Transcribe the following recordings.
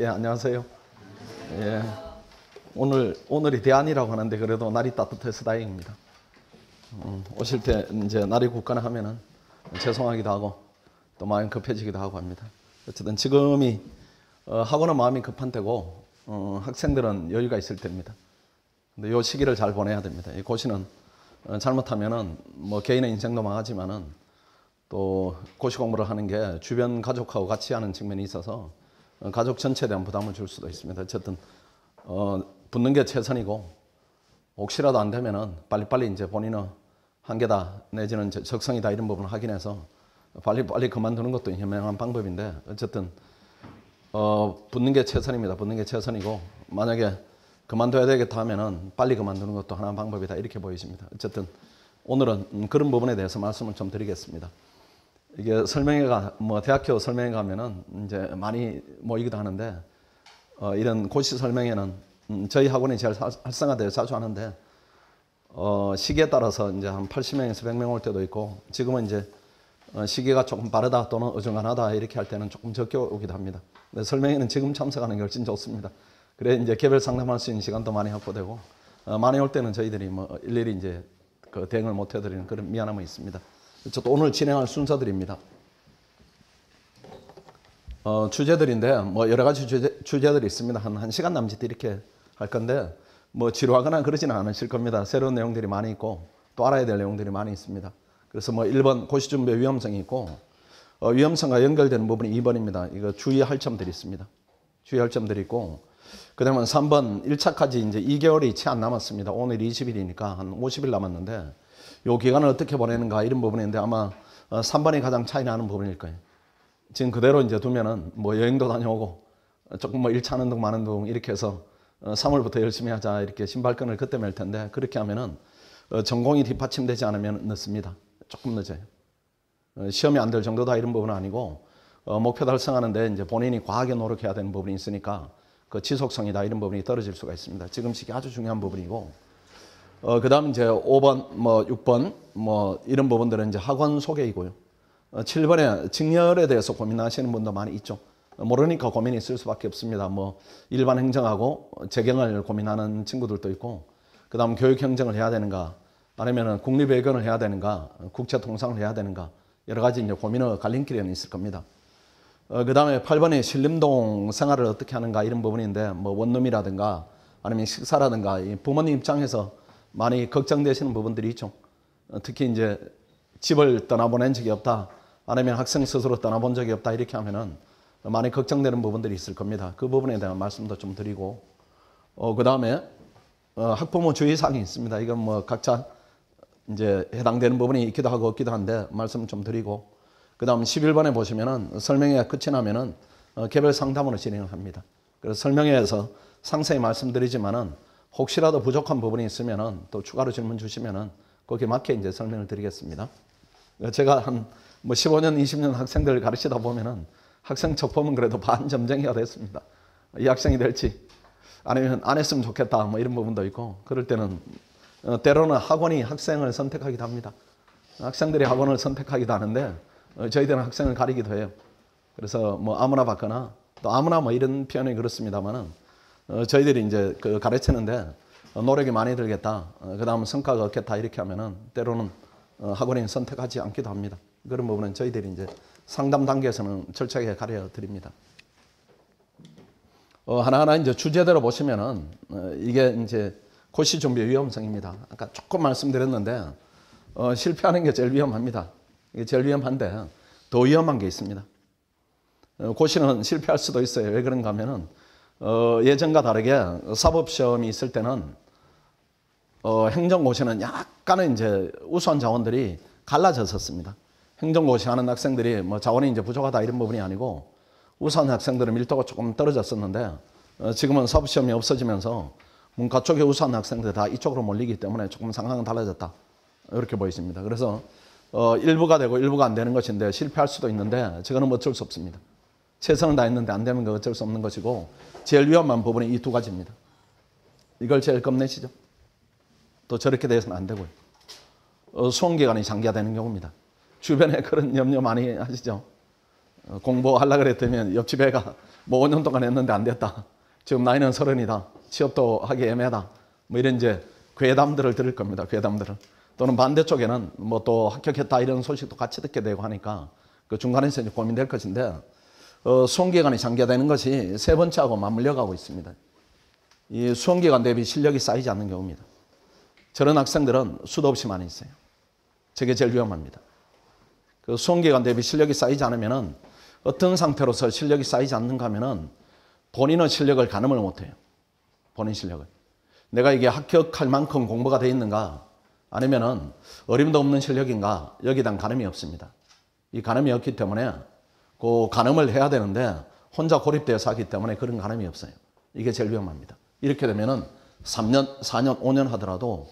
예, 안녕하세요. 예, 오늘이 대안이라고 하는데 그래도 날이 따뜻해서 다행입니다. 오실 때 이제 날이 굳거나 하면은 죄송하기도 하고 또 마음 급해지기도 하고 합니다. 어쨌든 지금이 학원은 마음이 급한 때고 학생들은 여유가 있을 때입니다. 근데 이 시기를 잘 보내야 됩니다. 이 고시는 잘못하면은 뭐 개인의 인생도 망하지만은 또 고시 공부를 하는 게 주변 가족하고 같이 하는 측면이 있어서 가족 전체에 대한 부담을 줄 수도 있습니다. 어쨌든 붙는 게 최선이고 혹시라도 안 되면은 빨리빨리 이제 본인의 한계다 내지는 적성이다 이런 부분을 확인해서 빨리 그만두는 것도 현명한 방법인데 어쨌든 붙는 게 최선입니다. 붙는 게 최선이고 만약에 그만둬야 되겠다 하면은 빨리 그만두는 것도 하나의 방법이다 이렇게 보여집니다. 어쨌든 오늘은 그런 부분에 대해서 말씀을 좀 드리겠습니다. 이게 설명회가 뭐 대학교 설명회 가면은 이제 많이 모이기도 하는데 이런 고시 설명회는 저희 학원이 제일 활성화되어 자주 하는데 시기에 따라서 이제 한 80명에서 100명 올 때도 있고 지금은 이제 시기가 조금 빠르다 또는 어중간하다 이렇게 할 때는 조금 적게 오기도 합니다. 근데 설명회는 지금 참석하는 게 훨씬 좋습니다. 그래 이제 개별 상담할 수 있는 시간도 많이 확보되고 많이 올 때는 저희들이 뭐 일일이 이제 그 대응을 못 해드리는 그런 미안함이 있습니다. 또 오늘 진행할 순서들입니다. 주제들인데 뭐 여러 가지 주제들이 있습니다. 한 시간 남짓 이렇게 할 건데 뭐 지루하거나 그러지는 않으실 겁니다. 새로운 내용들이 많이 있고 또 알아야 될 내용들이 많이 있습니다. 그래서 뭐 1번 고시 준비의 위험성이 있고 위험성과 연결되는 부분이 2번입니다. 이거 주의할 점들이 있습니다. 주의할 점들이 있고 그다음에 3번 1차까지 이제 2개월이 채 안 남았습니다. 오늘 20일이니까 한 50일 남았는데 요 기간을 어떻게 보내는가 이런 부분인데 아마 3번이 가장 차이 나는 부분일 거예요. 지금 그대로 이제 두면은 뭐 여행도 다녀오고 조금 뭐 1차 하는 둥 마는 둥 이렇게 해서 3월부터 열심히 하자 이렇게 신발끈을 그때 맬 텐데 그렇게 하면은 전공이 뒷받침되지 않으면 늦습니다. 조금 늦어요. 시험이 안 될 정도다 이런 부분은 아니고 목표 달성하는데 이제 본인이 과하게 노력해야 되는 부분이 있으니까 그 지속성이다 이런 부분이 떨어질 수가 있습니다. 지금 시기 아주 중요한 부분이고 그 다음 이제 5번, 뭐 6번, 뭐 이런 부분들은 이제 학원 소개이고요. 7번에 직렬에 대해서 고민하시는 분도 많이 있죠. 모르니까 고민이 있을 수밖에 없습니다. 뭐 일반 행정하고 재경을 고민하는 친구들도 있고, 그 다음 교육 행정을 해야 되는가, 아니면은 국립외교를 해야 되는가, 국제통상을 해야 되는가, 여러 가지 이제 고민의 갈림길에는 있을 겁니다. 그 다음에 8번에 신림동 생활을 어떻게 하는가 이런 부분인데, 뭐 원룸이라든가 아니면 식사라든가 부모님 입장에서 많이 걱정되시는 부분들이 있죠. 특히 이제 집을 떠나보낸 적이 없다. 아니면 학생 스스로 떠나본 적이 없다. 이렇게 하면은 많이 걱정되는 부분들이 있을 겁니다. 그 부분에 대한 말씀도 좀 드리고, 그 다음에 학부모 주의사항이 있습니다. 이건 뭐 각자 이제 해당되는 부분이 있기도 하고 없기도 한데 말씀 좀 드리고, 그 다음 11번에 보시면은 설명회가 끝이 나면은 개별 상담으로 진행을 합니다. 그래서 설명회에서 상세히 말씀드리지만은 혹시라도 부족한 부분이 있으면은 또 추가로 질문 주시면은 거기에 맞게 이제 설명을 드리겠습니다. 제가 한 뭐 15년, 20년 학생들 가르치다 보면은 학생 첫 보면 그래도 반점쟁이가 됐습니다. 이 학생이 될지 아니면 안 했으면 좋겠다 뭐 이런 부분도 있고 그럴 때는 때로는 학원이 학생을 선택하기도 합니다. 학생들이 학원을 선택하기도 하는데 저희들은 학생을 가리기도 해요. 그래서 뭐 아무나 받거나 또 아무나 뭐 이런 표현이 그렇습니다만은 저희들이 이제 그 가르치는데 노력이 많이 들겠다. 그 다음 성과가 없겠다. 이렇게 하면은 때로는 학원인 선택하지 않기도 합니다. 그런 부분은 저희들이 이제 상담 단계에서는 철저하게 가르쳐 드립니다. 하나하나 이제 주제대로 보시면은 이게 이제 고시 준비 위험성입니다. 아까 조금 말씀드렸는데 실패하는 게 제일 위험합니다. 이게 제일 위험한데 더 위험한 게 있습니다. 고시는 실패할 수도 있어요. 왜 그런가 하면은 예전과 다르게 사법시험이 있을 때는 행정고시는 약간은 이제 우수한 자원들이 갈라졌었습니다. 행정고시 하는 학생들이 뭐 자원이 이제 부족하다 이런 부분이 아니고 우수한 학생들은 밀도가 조금 떨어졌었는데 지금은 사법시험이 없어지면서 문과 쪽에 우수한 학생들 다 이쪽으로 몰리기 때문에 조금 상황은 달라졌다. 이렇게 보여집니다. 그래서 일부가 되고 일부가 안 되는 것인데 실패할 수도 있는데 저거는 어쩔 수 없습니다. 최선을 다했는데 안 되면 어쩔 수 없는 것이고 제일 위험한 부분이 이 두 가지입니다. 이걸 제일 겁내시죠. 또 저렇게 돼서는 안 되고요. 수험기간이 장기화되는 경우입니다. 주변에 그런 염려 많이 하시죠. 공부하려고 그랬더니 옆집 애가 뭐 5년 동안 했는데 안 됐다. 지금 나이는 30이다. 취업도 하기 애매하다. 뭐 이런 이제 괴담들을 들을 겁니다. 괴담들을. 또는 반대쪽에는 뭐 또 합격했다 이런 소식도 같이 듣게 되고 하니까 그 중간에서 이제 고민될 것인데 수험기간이 장기화되는 것이 세 번째하고 맞물려 가고 있습니다. 이 수험기간 대비 실력이 쌓이지 않는 경우입니다. 저런 학생들은 수도 없이 많이 있어요. 저게 제일 위험합니다. 그 수험기간 대비 실력이 쌓이지 않으면은 어떤 상태로서 실력이 쌓이지 않는가 하면은 본인의 실력을 가늠을 못해요. 본인 실력을. 내가 이게 합격할 만큼 공부가 돼 있는가 아니면은 어림도 없는 실력인가 여기에 대한 가늠이 없습니다. 이 가늠이 없기 때문에 그 가늠을 해야 되는데 혼자 고립되어서 하기 때문에 그런 가늠이 없어요. 이게 제일 위험합니다. 이렇게 되면은 3년, 4년, 5년 하더라도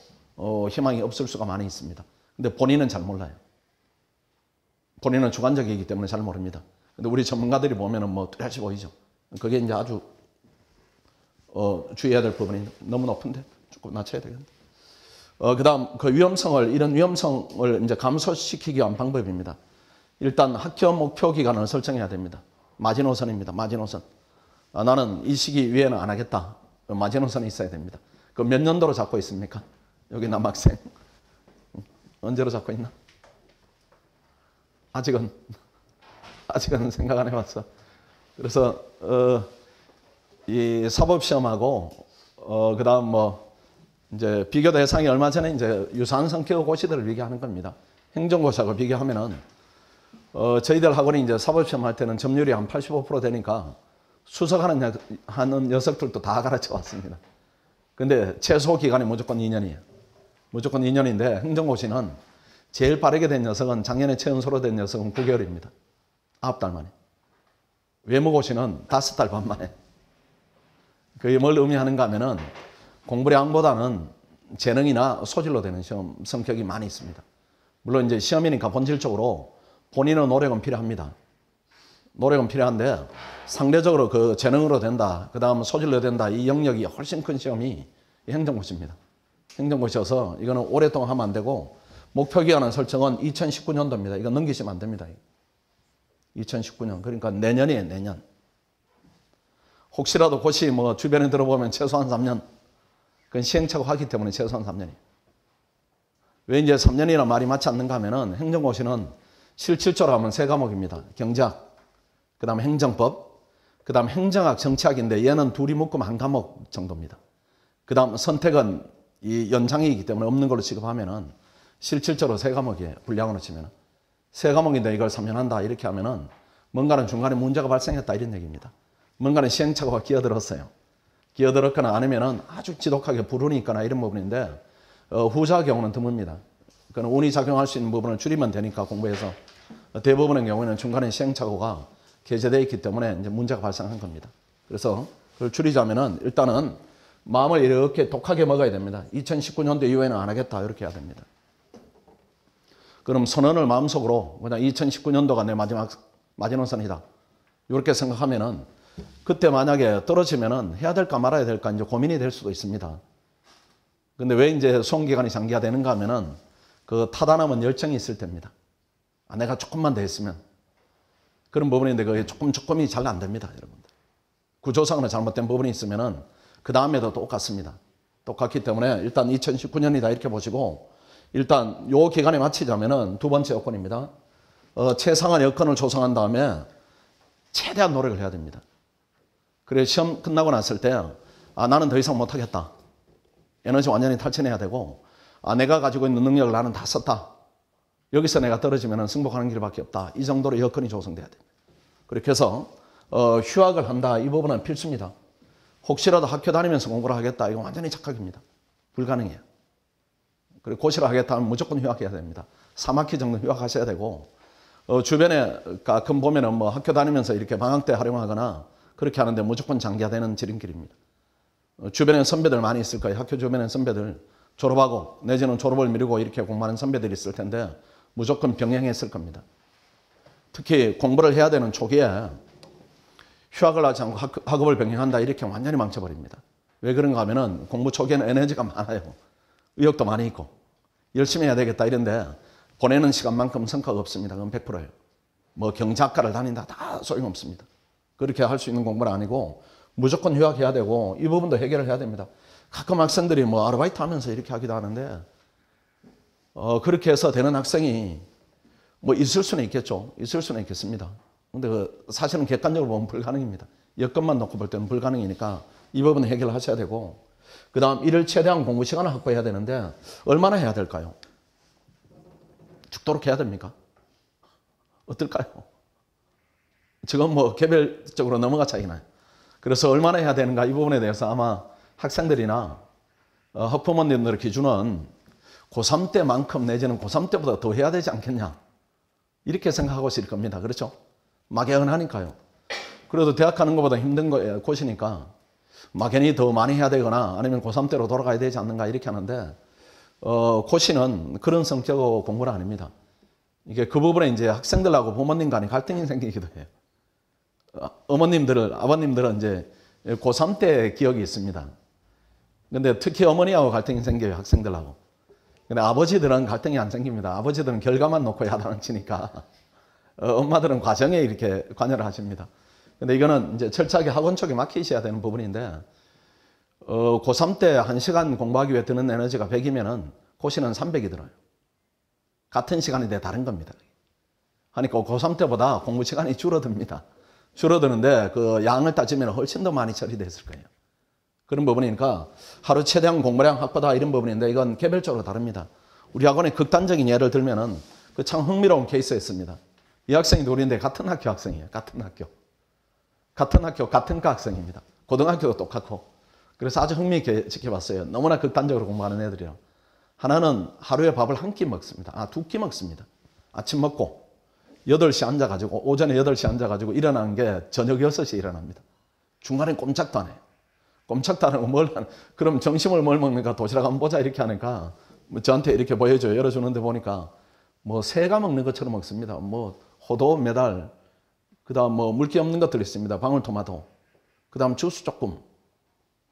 희망이 없을 수가 많이 있습니다. 근데 본인은 잘 몰라요. 본인은 주관적이기 때문에 잘 모릅니다. 근데 우리 전문가들이 보면은 뭐 뚜렷이 보이죠. 그게 이제 아주 주의해야 될 부분이 너무 높은데 조금 낮춰야 되겠네. 그다음 그 위험성을 이런 위험성을 이제 감소시키기 위한 방법입니다. 일단 학교 목표 기간을 설정해야 됩니다. 마지노선입니다. 마지노선. 나는 이 시기 위에는 안 하겠다. 마지노선이 있어야 됩니다. 그 몇 년도로 잡고 있습니까? 여기 남학생 언제로 잡고 있나? 아직은 생각 안 해봤어. 그래서 이 사법시험하고 그다음 뭐 이제 비교 대상이 얼마 전에 이제 유사한 성격의 고시들을 비교하는 겁니다. 행정고시하고 비교하면은 저희들 학원이 이제 사법시험 할 때는 점유율이 한 85% 되니까 수석하는 녀석들도 다 가르쳐 왔습니다. 근데 최소 기간이 무조건 2년이에요. 무조건 2년인데 행정고시는 제일 빠르게 된 녀석은 작년에 최연소로 된 녀석은 9개월입니다. 9달 만에. 외무고시는 5달 반 만에. 그게 뭘 의미하는가 하면은 공부량보다는 재능이나 소질로 되는 시험 성격이 많이 있습니다. 물론 이제 시험이니까 본질적으로 본인의 노력은 필요합니다. 노력은 필요한데 상대적으로 그 재능으로 된다, 그 다음 소질로 된다, 이 영역이 훨씬 큰 시험이 행정고시입니다. 행정고시여서 이거는 오랫동안 하면 안 되고 목표 기간은 설정은 2019년도입니다. 이거 넘기시면 안 됩니다. 2019년. 그러니까 내년이에요, 내년. 혹시라도 고시 뭐 주변에 들어보면 최소한 3년. 그건 시행착오 하기 때문에 최소한 3년이에요. 왜 이제 3년이나 말이 맞지 않는가 하면은 행정고시는 실질적으로 하면 3과목입니다. 경제학, 그 다음에 행정법, 그 다음 행정학, 정치학인데 얘는 둘이 묶으면 1과목 정도입니다. 그 다음 선택은 이 연장이기 때문에 없는 걸로 취급하면은 실질적으로 3과목이에요. 분량으로 치면은. 3과목인데 이걸 3년 한다 이렇게 하면은 뭔가는 중간에 문제가 발생했다 이런 얘기입니다. 뭔가는 시행착오가 끼어들었어요. 끼어들었거나 아니면은 아주 지독하게 불운이 있거나 이런 부분인데 후자 경우는 드뭅니다. 그건 운이 작용할 수 있는 부분을 줄이면 되니까 공부해서 대부분의 경우에는 중간에 시행착오가 게재되어 있기 때문에 이제 문제가 발생한 겁니다. 그래서 그걸 줄이자면은 일단은 마음을 이렇게 독하게 먹어야 됩니다. 2019년도 이후에는 안 하겠다 이렇게 해야 됩니다. 그럼 선언을 마음속으로 그냥 2019년도가 내 마지노선이다 이렇게 생각하면은 그때 만약에 떨어지면은 해야 될까 말아야 될까 이제 고민이 될 수도 있습니다. 근데 왜 이제 수험기간이 장기화되는가 하면은 그 타단함은 열정이 있을 때입니다. 내가 조금만 더 했으면. 그런 부분인데 그게 조금이 잘 안 됩니다, 여러분들. 구조상으로 잘못된 부분이 있으면은 그 다음에도 똑같습니다. 똑같기 때문에 일단 2019년이다 이렇게 보시고 일단 요 기간에 마치자면은 두 번째 여건입니다. 최상한 여건을 조성한 다음에 최대한 노력을 해야 됩니다. 그래 시험 끝나고 났을 때 나는 더 이상 못하겠다. 에너지 완전히 탈취해야 되고 내가 가지고 있는 능력을 나는 다 썼다. 여기서 내가 떨어지면 승복하는 길밖에 없다. 이 정도로 여건이 조성돼야 됩니다. 그렇게 해서 휴학을 한다. 이 부분은 필수입니다. 혹시라도 학교 다니면서 공부를 하겠다. 이건 완전히 착각입니다. 불가능해요. 그리고 고시를 하겠다 하면 무조건 휴학해야 됩니다. 3학기 정도 휴학하셔야 되고 주변에 가끔 보면은 뭐 학교 다니면서 이렇게 방학 때 활용하거나 그렇게 하는데 무조건 장기화되는 지름길입니다. 주변에 선배들 많이 있을 거예요. 학교 주변에 선배들 졸업하고 내지는 졸업을 미루고 이렇게 공부하는 선배들이 있을 텐데 무조건 병행했을 겁니다. 특히 공부를 해야 되는 초기에 휴학을 하지 않고 학업을 병행한다 이렇게 완전히 망쳐버립니다. 왜 그런가 하면은 공부 초기에는 에너지가 많아요. 의욕도 많이 있고 열심히 해야 되겠다 이런데 보내는 시간만큼 성과가 없습니다. 그건 100%예요. 뭐 경작과를 다닌다 다 소용없습니다. 그렇게 할 수 있는 공부는 아니고 무조건 휴학해야 되고 이 부분도 해결을 해야 됩니다. 가끔 학생들이 뭐 아르바이트 하면서 이렇게 하기도 하는데 그렇게 해서 되는 학생이 뭐 있을 수는 있겠죠. 있을 수는 있겠습니다. 근데 사실은 객관적으로 보면 불가능입니다. 여건만 놓고 볼 때는 불가능이니까 이 부분은 해결하셔야 되고 그 다음 이를 최대한 공부 시간을 확보해야 되는데 얼마나 해야 될까요? 죽도록 해야 됩니까? 어떨까요? 지금 뭐 개별적으로 넘어가 차이 나요. 그래서 얼마나 해야 되는가 이 부분에 대해서 아마 학생들이나 학부모님들의 기준은 고3 때만큼 내지는 고3 때보다 더 해야 되지 않겠냐 이렇게 생각하고 있을 겁니다. 그렇죠? 막연하니까요. 그래도 대학 가는 것보다 힘든 거예요. 곳이니까 막연히 더 많이 해야 되거나 아니면 고3 때로 돌아가야 되지 않는가 이렇게 하는데 고시는 그런 성격의 공부는 아닙니다. 이게 그 부분에 이제 학생들하고 부모님 간에 갈등이 생기기도 해요. 아버님들은 이제 고3 때 기억이 있습니다. 근데 특히 어머니하고 갈등이 생겨요, 학생들하고. 근데 아버지들은 갈등이 안 생깁니다. 아버지들은 결과만 놓고 야단을 치니까 엄마들은 과정에 이렇게 관여를 하십니다. 근데 이거는 이제 철저하게 학원 쪽에 맡기셔야 되는 부분인데 고3 때 1시간 공부하기 위해 드는 에너지가 100이면은 고시는 300이 들어요. 같은 시간인데 다른 겁니다. 하니까 고3 때보다 공부 시간이 줄어듭니다. 줄어드는데 그 양을 따지면 훨씬 더 많이 처리됐을 거예요. 그런 부분이니까 하루 최대한 공부량 확보다 이런 부분인데 이건 개별적으로 다릅니다. 우리 학원의 극단적인 예를 들면은 그 참 흥미로운 케이스였습니다. 이 학생이 둘인데 같은 학교 학생이에요. 같은 학교, 같은 과 학생입니다. 고등학교도 똑같고. 그래서 아주 흥미있게 지켜봤어요. 너무나 극단적으로 공부하는 애들이요. 하나는 하루에 밥을 한 끼 먹습니다. 2끼 먹습니다. 아침 먹고 8시 앉아가지고 오전에 8시 앉아가지고 일어나는 게 저녁 6시에 일어납니다. 중간에 꼼짝도 안 해요. 꼼짝도 안 하고 그럼 점심을 뭘 먹는가 도시락 한번 보자 이렇게 하니까 저한테 이렇게 보여줘요. 열어주는데 보니까 뭐 새가 먹는 것처럼 먹습니다. 뭐 호도, 메달, 그 다음 뭐 물기 없는 것들 있습니다. 방울토마토, 그 다음 주스 조금,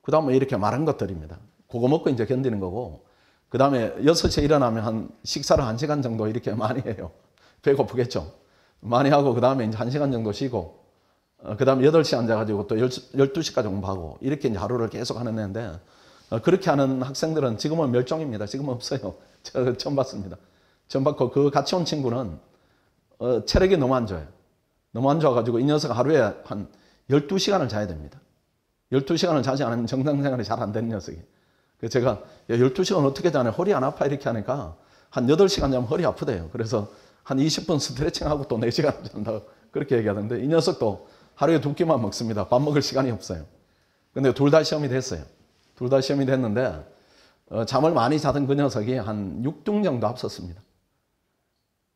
그 다음 뭐 이렇게 마른 것들입니다. 그거 먹고 이제 견디는 거고 그 다음에 6시에 일어나면 한 식사를 1시간 정도 이렇게 많이 해요. 배고프겠죠. 많이 하고 그 다음에 이제 1시간 정도 쉬고 그 다음에 8시 앉아가지고 또 12시까지 공부하고 이렇게 이제 하루를 계속 하는 애인데 그렇게 하는 학생들은 지금은 멸종입니다. 지금은 없어요. 저 처음 봤습니다. 처음 봤고 그 같이 온 친구는 체력이 너무 안 좋아요. 너무 안 좋아가지고 이 녀석 하루에 한 12시간을 자야 됩니다. 12시간을 자지 않으면 정상생활이 잘 안 되는 녀석이. 그래서 제가 야, 12시간 어떻게 자네? 허리 안 아파? 이렇게 하니까 한 8시간 자면 허리 아프대요. 그래서 한 20분 스트레칭하고 또 4시간 잔다고 그렇게 얘기하던데 이 녀석도 하루에 2끼만 먹습니다. 밥 먹을 시간이 없어요. 근데 둘 다 시험이 됐어요. 둘 다 시험이 됐는데 잠을 많이 자던 그 녀석이 한 6등 정도 앞섰습니다.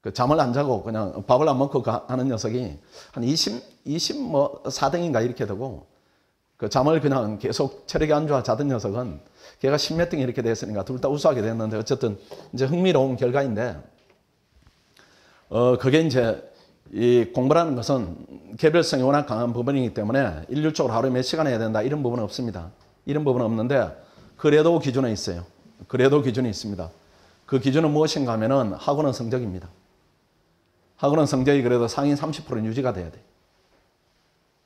그 잠을 안 자고 그냥 밥을 안 먹고 하는 녀석이 한 4등인가 이렇게 되고 그 잠을 그냥 계속 체력이 안 좋아 자던 녀석은 걔가 10몇 등이 이렇게 됐으니까 둘 다 우수하게 됐는데 어쨌든 이제 흥미로운 결과인데 그게 이제 이 공부라는 것은 개별성이 워낙 강한 부분이기 때문에 일률적으로 하루에 몇 시간 해야 된다 이런 부분은 없습니다. 이런 부분은 없는데 그래도 기준은 있어요. 그래도 기준이 있습니다. 그 기준은 무엇인가 하면은 학원은 성적입니다. 학원은 성적이 그래도 상위 30%는 유지가 돼야 돼요.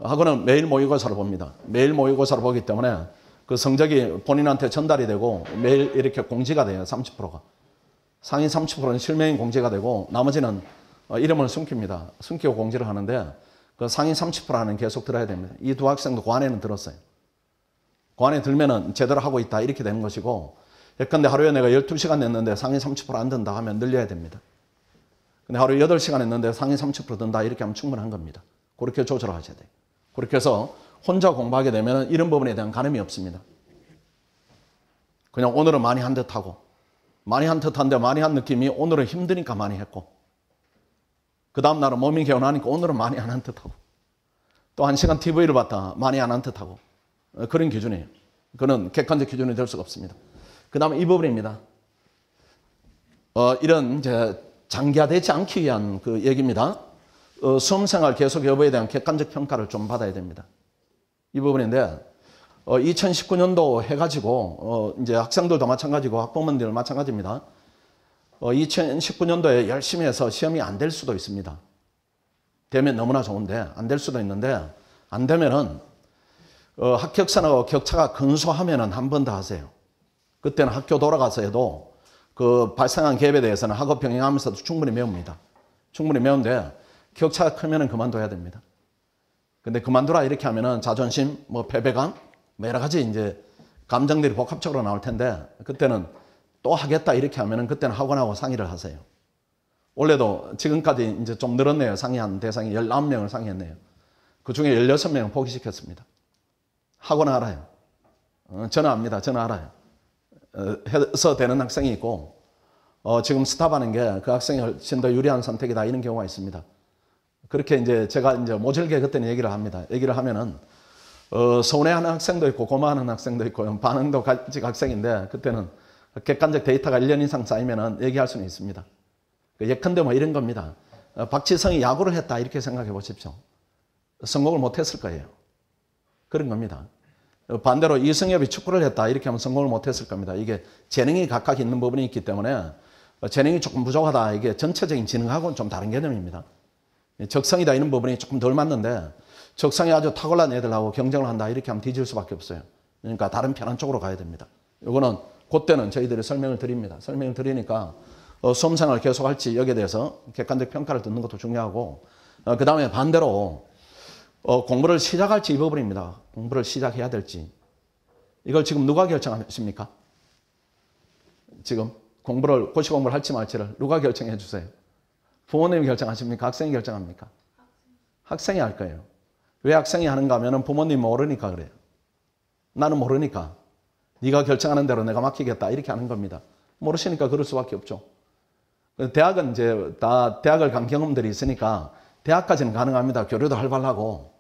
학원은 매일 모의고사를 봅니다. 매일 모의고사를 보기 때문에 그 성적이 본인한테 전달이 되고 매일 이렇게 공지가 돼요. 30%가. 상위 30%는 실명인 공지가 되고 나머지는 이름을 숨깁니다. 숨기고 공지를 하는데 그 상위 30%는 계속 들어야 됩니다. 이 두 학생도 고안에는 들었어요. 고안에 들면은 제대로 하고 있다 이렇게 되는 것이고 예컨대 하루에 내가 12시간 냈는데 상위 30%안 든다 하면 늘려야 됩니다. 근데 하루에 8시간 했는데 상위 30% 든다 이렇게 하면 충분한 겁니다. 그렇게 조절을 하셔야 돼요. 그렇게 해서 혼자 공부하게 되면 이런 부분에 대한 가늠이 없습니다. 그냥 오늘은 많이 한 듯하고 많이 한 듯한데 많이 한 느낌이 오늘은 힘드니까 많이 했고 그 다음 날은 몸이 개운하니까 오늘은 많이 안 한 듯하고 또 1시간 TV를 봤다 많이 안 한 듯하고 그런 기준이에요. 그는 객관적 기준이 될 수가 없습니다. 그 다음에 이 부분입니다. 이런 이제 장기화되지 않기 위한 그 얘기입니다. 수험생활 계속 여부에 대한 객관적 평가를 좀 받아야 됩니다. 이 부분인데 2019년도 해가지고 이제 학생들도 마찬가지고 학부모님들 마찬가지입니다. 2019년도에 열심히 해서 시험이 안 될 수도 있습니다. 되면 너무나 좋은데 안 될 수도 있는데 안 되면은 합격선하고 격차가 근소하면은 한 번 더 하세요. 그때는 학교 돌아가서 해도 그 발생한 갭에 대해서는 학업 병행하면서도 충분히 메웁니다. 충분히 메운데 격차가 크면은 그만둬야 됩니다. 근데 그만두라 이렇게 하면은 자존심, 뭐 패배감, 뭐 여러 가지 이제 감정들이 복합적으로 나올 텐데 그때는 또 하겠다 이렇게 하면은 그때는 학원하고 상의를 하세요. 원래도 지금까지 이제 좀 늘었네요. 상의한 대상이 19명을 상의했네요. 그 중에 16명을 포기시켰습니다. 학원 알아요. 저는 압니다. 저는 알아요. 해서 되는 학생이 있고 지금 스탑하는 게 그 학생이 훨씬 더 유리한 선택이다 이런 경우가 있습니다. 그렇게 이제 제가 이제 모질게 그때는 얘기를 합니다. 얘기를 하면은 서운해하는 학생도 있고 고마워하는 학생도 있고 반응도 가지고 학생인데 그때는 객관적 데이터가 1년 이상 쌓이면은 얘기할 수는 있습니다. 예컨대 뭐 이런 겁니다. 박지성이 야구를 했다 이렇게 생각해 보십시오. 성공을 못했을 거예요. 그런 겁니다. 반대로 이승엽이 축구를 했다 이렇게 하면 성공을 못했을 겁니다. 이게 재능이 각각 있는 부분이 있기 때문에 재능이 조금 부족하다 이게 전체적인 지능하고는 좀 다른 개념입니다. 적성이다 이런 부분이 조금 덜 맞는데 적성이 아주 탁월한 애들하고 경쟁을 한다 이렇게 하면 뒤질 수밖에 없어요. 그러니까 다른 편한 쪽으로 가야 됩니다. 이거는 그때는 저희들이 설명을 드립니다. 설명을 드리니까 수험생활을 계속할지 여기에 대해서 객관적 평가를 듣는 것도 중요하고 그 다음에 반대로 공부를 시작할지 이 부분입니다. 공부를 시작해야 될지. 이걸 지금 누가 결정하십니까? 지금 고시 공부를 할지 말지를 누가 결정해 주세요? 부모님이 결정하십니까? 학생이 결정합니까? 학생이 할 거예요. 왜 학생이 하는가 하면 부모님 모르니까 그래요. 나는 모르니까. 네가 결정하는 대로 내가 맡기겠다 이렇게 하는 겁니다. 모르시니까 그럴 수밖에 없죠. 대학은 이제 다 대학을 간 경험들이 있으니까 대학까지는 가능합니다. 교류도 활발하고.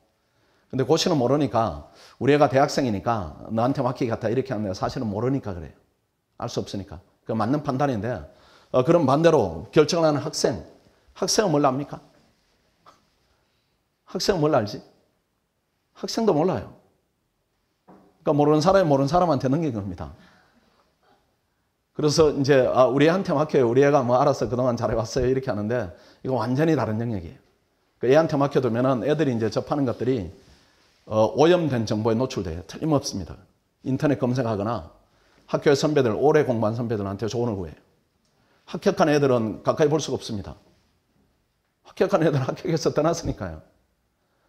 근데 고시는 모르니까 우리 애가 대학생이니까 너한테 맡기겠다 이렇게 하는데 사실은 모르니까 그래요. 알 수 없으니까. 그 맞는 판단인데 그럼 반대로 결정을 하는 학생은 뭘 압니까? 학생은 뭘 알지? 학생도 몰라요. 그러니까 모르는 사람이 모르는 사람한테 넘긴 겁니다. 그래서 이제 우리 애한테 맡겨요. 우리 애가 뭐 알아서 그동안 잘해왔어요. 이렇게 하는데 이거 완전히 다른 영역이에요. 그 애한테 맡겨두면은 애들이 이제 접하는 것들이 오염된 정보에 노출돼요. 틀림없습니다. 인터넷 검색하거나 학교의 선배들, 오래 공부한 선배들한테 조언을 구해요. 합격한 애들은 가까이 볼 수가 없습니다. 합격한 애들은 합격해서 떠났으니까요.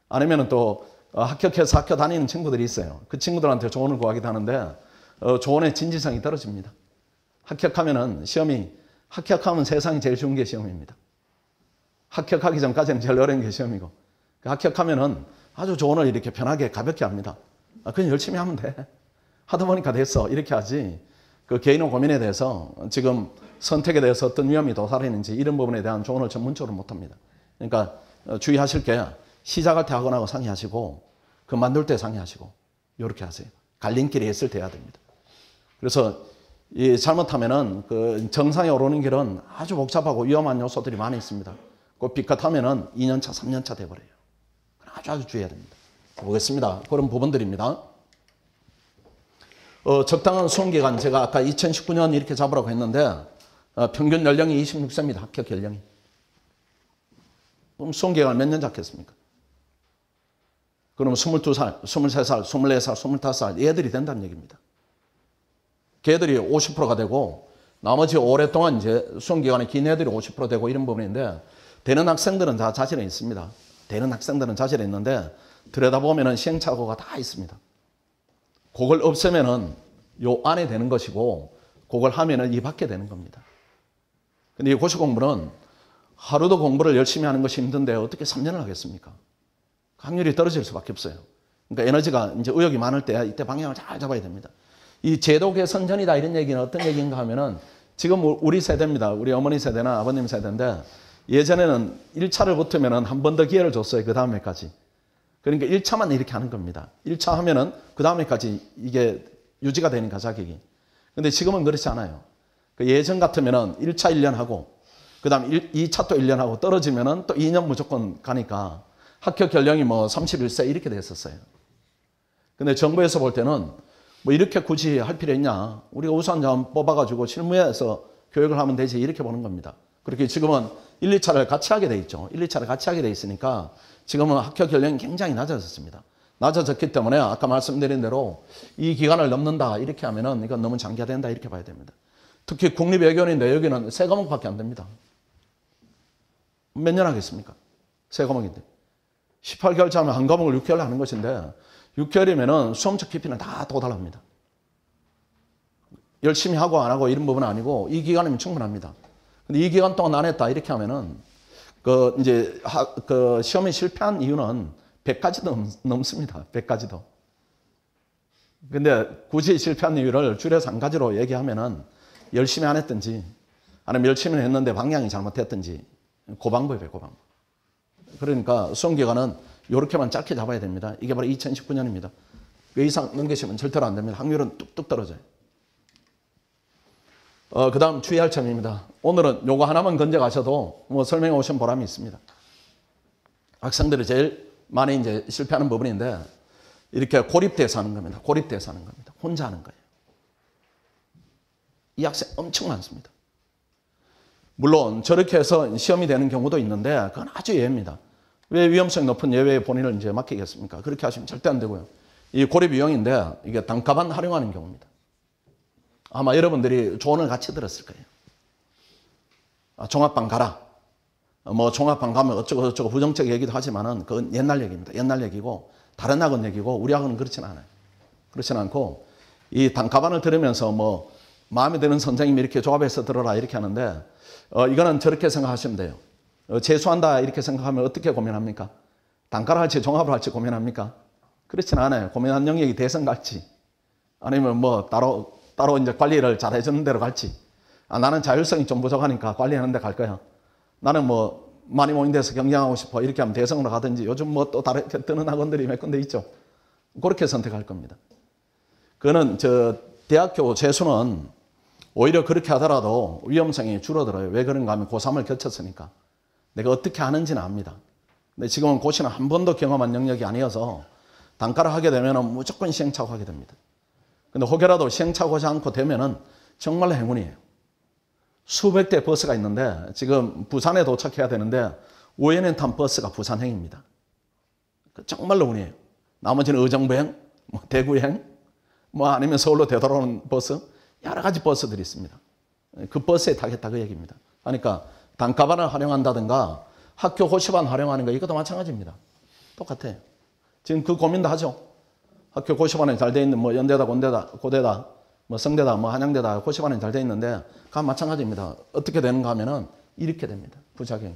아니면은 또 합격해서 학교 다니는 친구들이 있어요. 그 친구들한테 조언을 구하기도 하는데 조언의 진지성이 떨어집니다. 합격하면 세상이 제일 쉬운 게 시험입니다. 합격하기 전까지는 제일 어려운 게 시험이고 합격하면은 아주 조언을 이렇게 편하게 가볍게 합니다. 그냥 열심히 하면 돼. 하다 보니까 됐어. 이렇게 하지. 그 개인의 고민에 대해서 지금 선택에 대해서 어떤 위험이 도사리는지 이런 부분에 대한 조언을 전문적으로 못합니다. 그러니까 주의하실 게 시작할 때 학원하고 상의하시고 그만둘 때 상의하시고 이렇게 하세요. 갈림길에 있을 때 해야 됩니다. 그래서 잘못하면은 그 정상에 오르는 길은 아주 복잡하고 위험한 요소들이 많이 있습니다. 그 삐끗하면은 2년차, 3년차 돼버려요. 아주 주의해야 됩니다. 보겠습니다. 그런 부분들입니다. 적당한 수험기간 제가 아까 2019년 이렇게 잡으라고 했는데 평균 연령이 26세입니다. 합격 연령이. 그럼 수험기간을 몇 년 잡겠습니까? 그럼 22살, 23살, 24살, 25살 얘들이 된다는 얘기입니다. 걔들이 50%가 되고 나머지 오랫동안 이제 수험기간이 긴 애들이 50% 되고 이런 부분인데 되는 학생들은 다 자질이 있습니다. 되는 학생들은 자질이 있는데 들여다보면 시행착오가 다 있습니다. 그걸 없애면은 요 안에 되는 것이고 그걸 하면은 이 밖에 되는 겁니다. 근데 이 고시 공부는 하루도 공부를 열심히 하는 것이 힘든데 어떻게 3년을 하겠습니까? 확률이 떨어질 수밖에 없어요. 그러니까 에너지가 이제 의욕이 많을 때 이때 방향을 잘 잡아야 됩니다. 이 제도 개선전이다 이런 얘기는 어떤 얘기인가 하면은 지금 우리 세대입니다. 우리 어머니 세대나 아버님 세대인데 예전에는 1차를 붙으면은 한 번 더 기회를 줬어요. 그 다음에까지. 그러니까 1차만 이렇게 하는 겁니다. 1차 하면은 그 다음에까지 이게 유지가 되니까 자격이. 근데 지금은 그렇지 않아요. 그 예전 같으면은 1차 1년 하고 그 다음 2차 또 1년 하고 떨어지면은 또 2년 무조건 가니까 합격 연령이 뭐 31세 이렇게 됐었어요. 근데 정부에서 볼 때는 뭐 이렇게 굳이 할 필요 있냐. 우리가 우수한 자원 뽑아가지고 실무에서 교육을 하면 되지 이렇게 보는 겁니다. 그렇게 지금은 1, 2차를 같이 하게 돼 있죠. 1, 2차를 같이 하게 돼 있으니까 지금은 학교 연령이 굉장히 낮아졌습니다. 낮아졌기 때문에 아까 말씀드린 대로 이 기간을 넘는다 이렇게 하면은 이건 너무 장기화된다 이렇게 봐야 됩니다. 특히 국립외교원인데 여기는 세 과목밖에 안 됩니다. 몇 년 하겠습니까? 세 과목인데. 18개월째 하면 한 과목을 6개월 하는 것인데 6개월이면은 수험적 깊이는 다 도달합니다. 열심히 하고 안 하고 이런 부분은 아니고 이 기간이면 충분합니다. 근데 이 기간 동안 안 했다 이렇게 하면은 이제 시험에 실패한 이유는 100가지도 넘습니다. 100가지도. 근데 굳이 실패한 이유를 줄여서 한 가지로 얘기하면은 열심히 안 했든지 아니면 열심히 했는데 방향이 잘못했든지 그 방법이에요. 그 방법. 그러니까 수험 기간은 이렇게만 짧게 잡아야 됩니다. 이게 바로 2019년입니다. 그 이상 넘기시면 절대로 안 됩니다. 확률은 뚝뚝 떨어져요. 그 다음 주의할 점입니다. 오늘은 요거 하나만 건져가셔도 뭐 설명해 오신 보람이 있습니다. 학생들이 제일 많이 이제 실패하는 부분인데 이렇게 고립돼서 하는 겁니다. 고립돼서 하는 겁니다. 혼자 하는 거예요. 이 학생 엄청 많습니다. 물론 저렇게 해서 시험이 되는 경우도 있는데 그건 아주 예외입니다. 왜 위험성이 높은 예외에 본인을 이제 맡기겠습니까? 그렇게 하시면 절대 안 되고요. 이 고립 유형인데 이게 단가반 활용하는 경우입니다. 아마 여러분들이 조언을 같이 들었을 거예요. 종합반 가라. 뭐 종합반 가면 어쩌고 저쩌고 부정적 얘기도 하지만은 그건 옛날 얘기입니다. 옛날 얘기고 다른 학원 얘기고 우리 학원은 그렇지는 않아요. 그렇지는 않고 이 단가반을 들으면서 뭐 마음에 드는 선생님이 이렇게 조합해서 들어라 이렇게 하는데 이거는 저렇게 생각하시면 돼요. 재수한다 이렇게 생각하면 어떻게 고민합니까? 단가를 할지 종합을 할지 고민합니까? 그렇지는 않아요. 고민한 영역이 대선 갈지 아니면 뭐 따로 이제 관리를 잘 해주는 대로 갈지 나는 자율성이 좀 부족하니까 관리하는 데 갈 거야. 나는 뭐 많이 모인 데서 경쟁하고 싶어 이렇게 하면 대성으로 가든지 요즘 뭐 또 다른 뜨는 학원들이 몇 군데 있죠. 그렇게 선택할 겁니다. 그거는 대학교 재수는 오히려 그렇게 하더라도 위험성이 줄어들어요. 왜 그런가 하면 고3을 거쳤으니까. 내가 어떻게 하는지는 압니다. 근데 지금은 고시는 한 번도 경험한 영역이 아니어서 단가를 하게 되면 무조건 시행착오 하게 됩니다. 근데 혹여라도 시행착오 하지 않고 되면은 정말 행운이에요. 수백 대 버스가 있는데 지금 부산에 도착해야 되는데 오해는 탄 버스가 부산행입니다. 정말로 운이에요. 나머지는 의정부행, 뭐 대구행, 뭐 아니면 서울로 되돌아오는 버스, 여러 가지 버스들이 있습니다. 그 버스에 타겠다 그 얘기입니다. 그러니까 단가반을 활용한다든가 학교 고시반 활용하는 거 이것도 마찬가지입니다. 똑같아요. 지금 그 고민도 하죠. 학교 고시반에 잘 돼 있는 뭐 연대다, 고대다, 뭐 성대다, 뭐 한양대다 고시반에 잘 돼 있는데 그건 마찬가지입니다. 어떻게 되는가 하면은 이렇게 됩니다. 부작용이.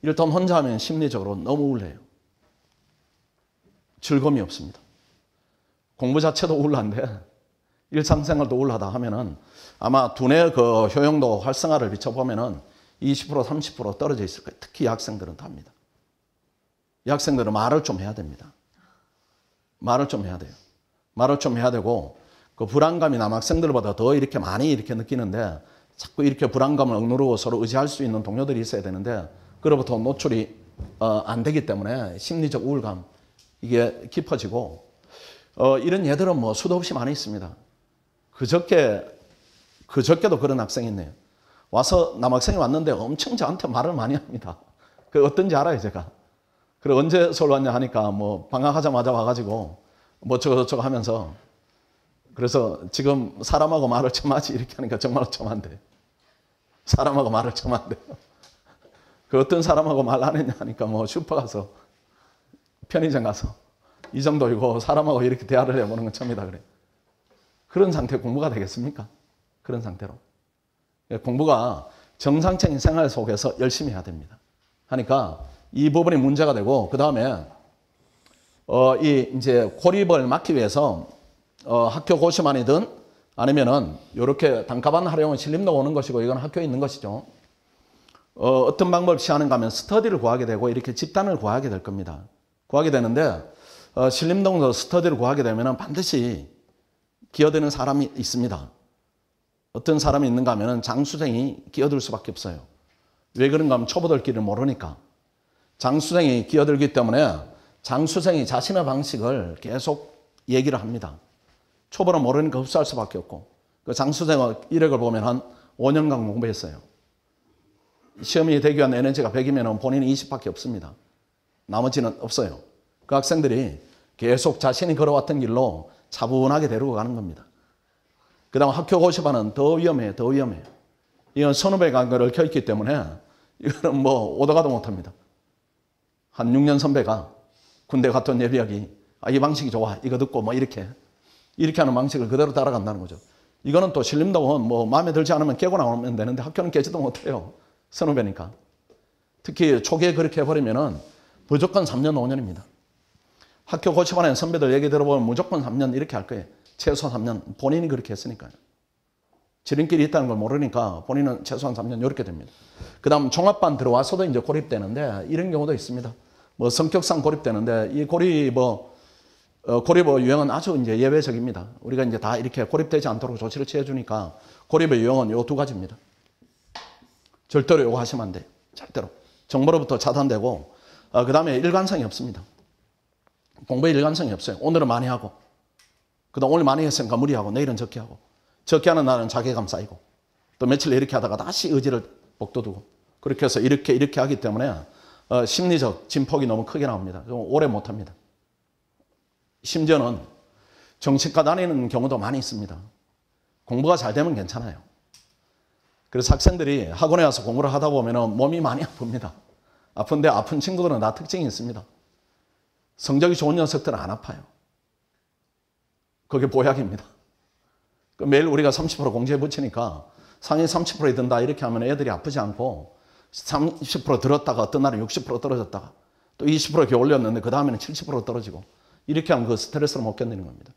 일단 혼자 하면 심리적으로 너무 우울해요. 즐거움이 없습니다. 공부 자체도 우울한데 일상생활도 우울하다 하면은 아마 두뇌 그 효용도 활성화를 비춰보면은 20% 30% 떨어져 있을 거예요. 특히 여학생들은 답니다. 여학생들은 말을 좀 해야 됩니다. 말을 좀 해야 돼요. 말을 좀 해야 되고 그 불안감이 남학생들보다 더 이렇게 많이 이렇게 느끼는데 자꾸 이렇게 불안감을 억누르고 서로 의지할 수 있는 동료들이 있어야 되는데 그로부터 노출이 안 되기 때문에 심리적 우울감 이게 깊어지고 이런 예들은 뭐 수도 없이 많이 있습니다. 그저께도 그런 학생이 있네요. 와서 남학생이 왔는데 엄청 저한테 말을 많이 합니다. 그 어떤지 알아요, 제가. 그리고 언제 서울 왔냐 하니까 뭐 방학하자마자 와가지고 뭐 저거 하면서 그래서 지금 사람하고 말을 좀 하지 이렇게 하니까 정말 좀 안 돼요. 사람하고 말을 좀 안 돼요. 그 어떤 사람하고 말 안 했냐 하니까 뭐 슈퍼 가서 편의점 가서 이 정도이고 사람하고 이렇게 대화를 해보는 건 처음이다 그래. 그런 상태 공부가 되겠습니까? 그런 상태로. 공부가 정상적인 생활 속에서 열심히 해야 됩니다. 하니까 이 부분이 문제가 되고 그 다음에 이제 고립을 막기 위해서 학교 고시반이든 아니면은 이렇게 단가반 활용은 신림도 오는 것이고 이건 학교에 있는 것이죠. 어떤 방법을 취하는가 하면 스터디를 구하게 되고 이렇게 집단을 구하게 될 겁니다. 구하게 되는데 신림동에서 스터디를 구하게 되면 반드시 기어드는 사람이 있습니다. 어떤 사람이 있는가 하면 장수생이 기어들 수밖에 없어요. 왜 그런가 하면 초보들끼리 모르니까. 장수생이 기어들기 때문에 장수생이 자신의 방식을 계속 얘기를 합니다. 초보는 모르니까 흡수할 수밖에 없고 그 장수생의 이력을 보면 한 5년간 공부했어요. 시험이 되기 위한 에너지가 100이면 본인이 20밖에 없습니다. 나머지는 없어요. 그 학생들이 계속 자신이 걸어왔던 길로 차분하게 데리고 가는 겁니다. 그 다음 학교 고시반은 더 위험해요. 더 위험해요. 이건 선후배 관계를 켜있기 때문에 이거는 뭐 오도 가도 못합니다. 한 6년 선배가 군대 갔던 예비역이 이 방식이 좋아. 이거 듣고 뭐 이렇게 하는 방식을 그대로 따라간다는 거죠. 이거는 또 신림동은 뭐 마음에 들지 않으면 깨고 나오면 되는데 학교는 깨지도 못해요. 선후배니까. 특히 초기에 그렇게 해버리면은 무조건 3년, 5년입니다. 학교 고시반에 선배들 얘기 들어보면 무조건 3년 이렇게 할 거예요. 최소 3년. 본인이 그렇게 했으니까요. 지름길이 있다는 걸 모르니까 본인은 최소한 3년 이렇게 됩니다. 그 다음 종합반 들어와서도 이제 고립되는데 이런 경우도 있습니다. 뭐 성격상 고립되는데 이 고립 유형은 아주 이제 예외적입니다. 우리가 이제 다 이렇게 고립되지 않도록 조치를 취해주니까 고립의 유형은 요 두 가지입니다. 절대로 요거 하시면 안 돼요. 절대로. 정보로부터 차단되고, 그 다음에 일관성이 없습니다. 공부에 일관성이 없어요. 오늘은 많이 하고, 그 다음 오늘 많이 했으니까 무리하고, 내일은 적게 하고, 적게 하는 날은 자괴감 쌓이고, 또 며칠 이렇게 하다가 다시 의지를 복돋우고, 그렇게 해서 이렇게 하기 때문에 심리적 진폭이 너무 크게 나옵니다. 오래 못합니다. 심지어는 정신과 다니는 경우도 많이 있습니다. 공부가 잘 되면 괜찮아요. 그래서 학생들이 학원에 와서 공부를 하다 보면 몸이 많이 아픕니다. 아픈데 아픈 친구들은 다 특징이 있습니다. 성적이 좋은 녀석들은 안 아파요. 그게 보약입니다. 매일 우리가 30% 공제해 붙이니까 상위 30%에 든다 이렇게 하면 애들이 아프지 않고 30% 들었다가 어떤 날은 60% 떨어졌다가 또 20% 이렇게 올렸는데 그 다음에는 70% 떨어지고 이렇게 하면 그 스트레스를 못 견디는 겁니다.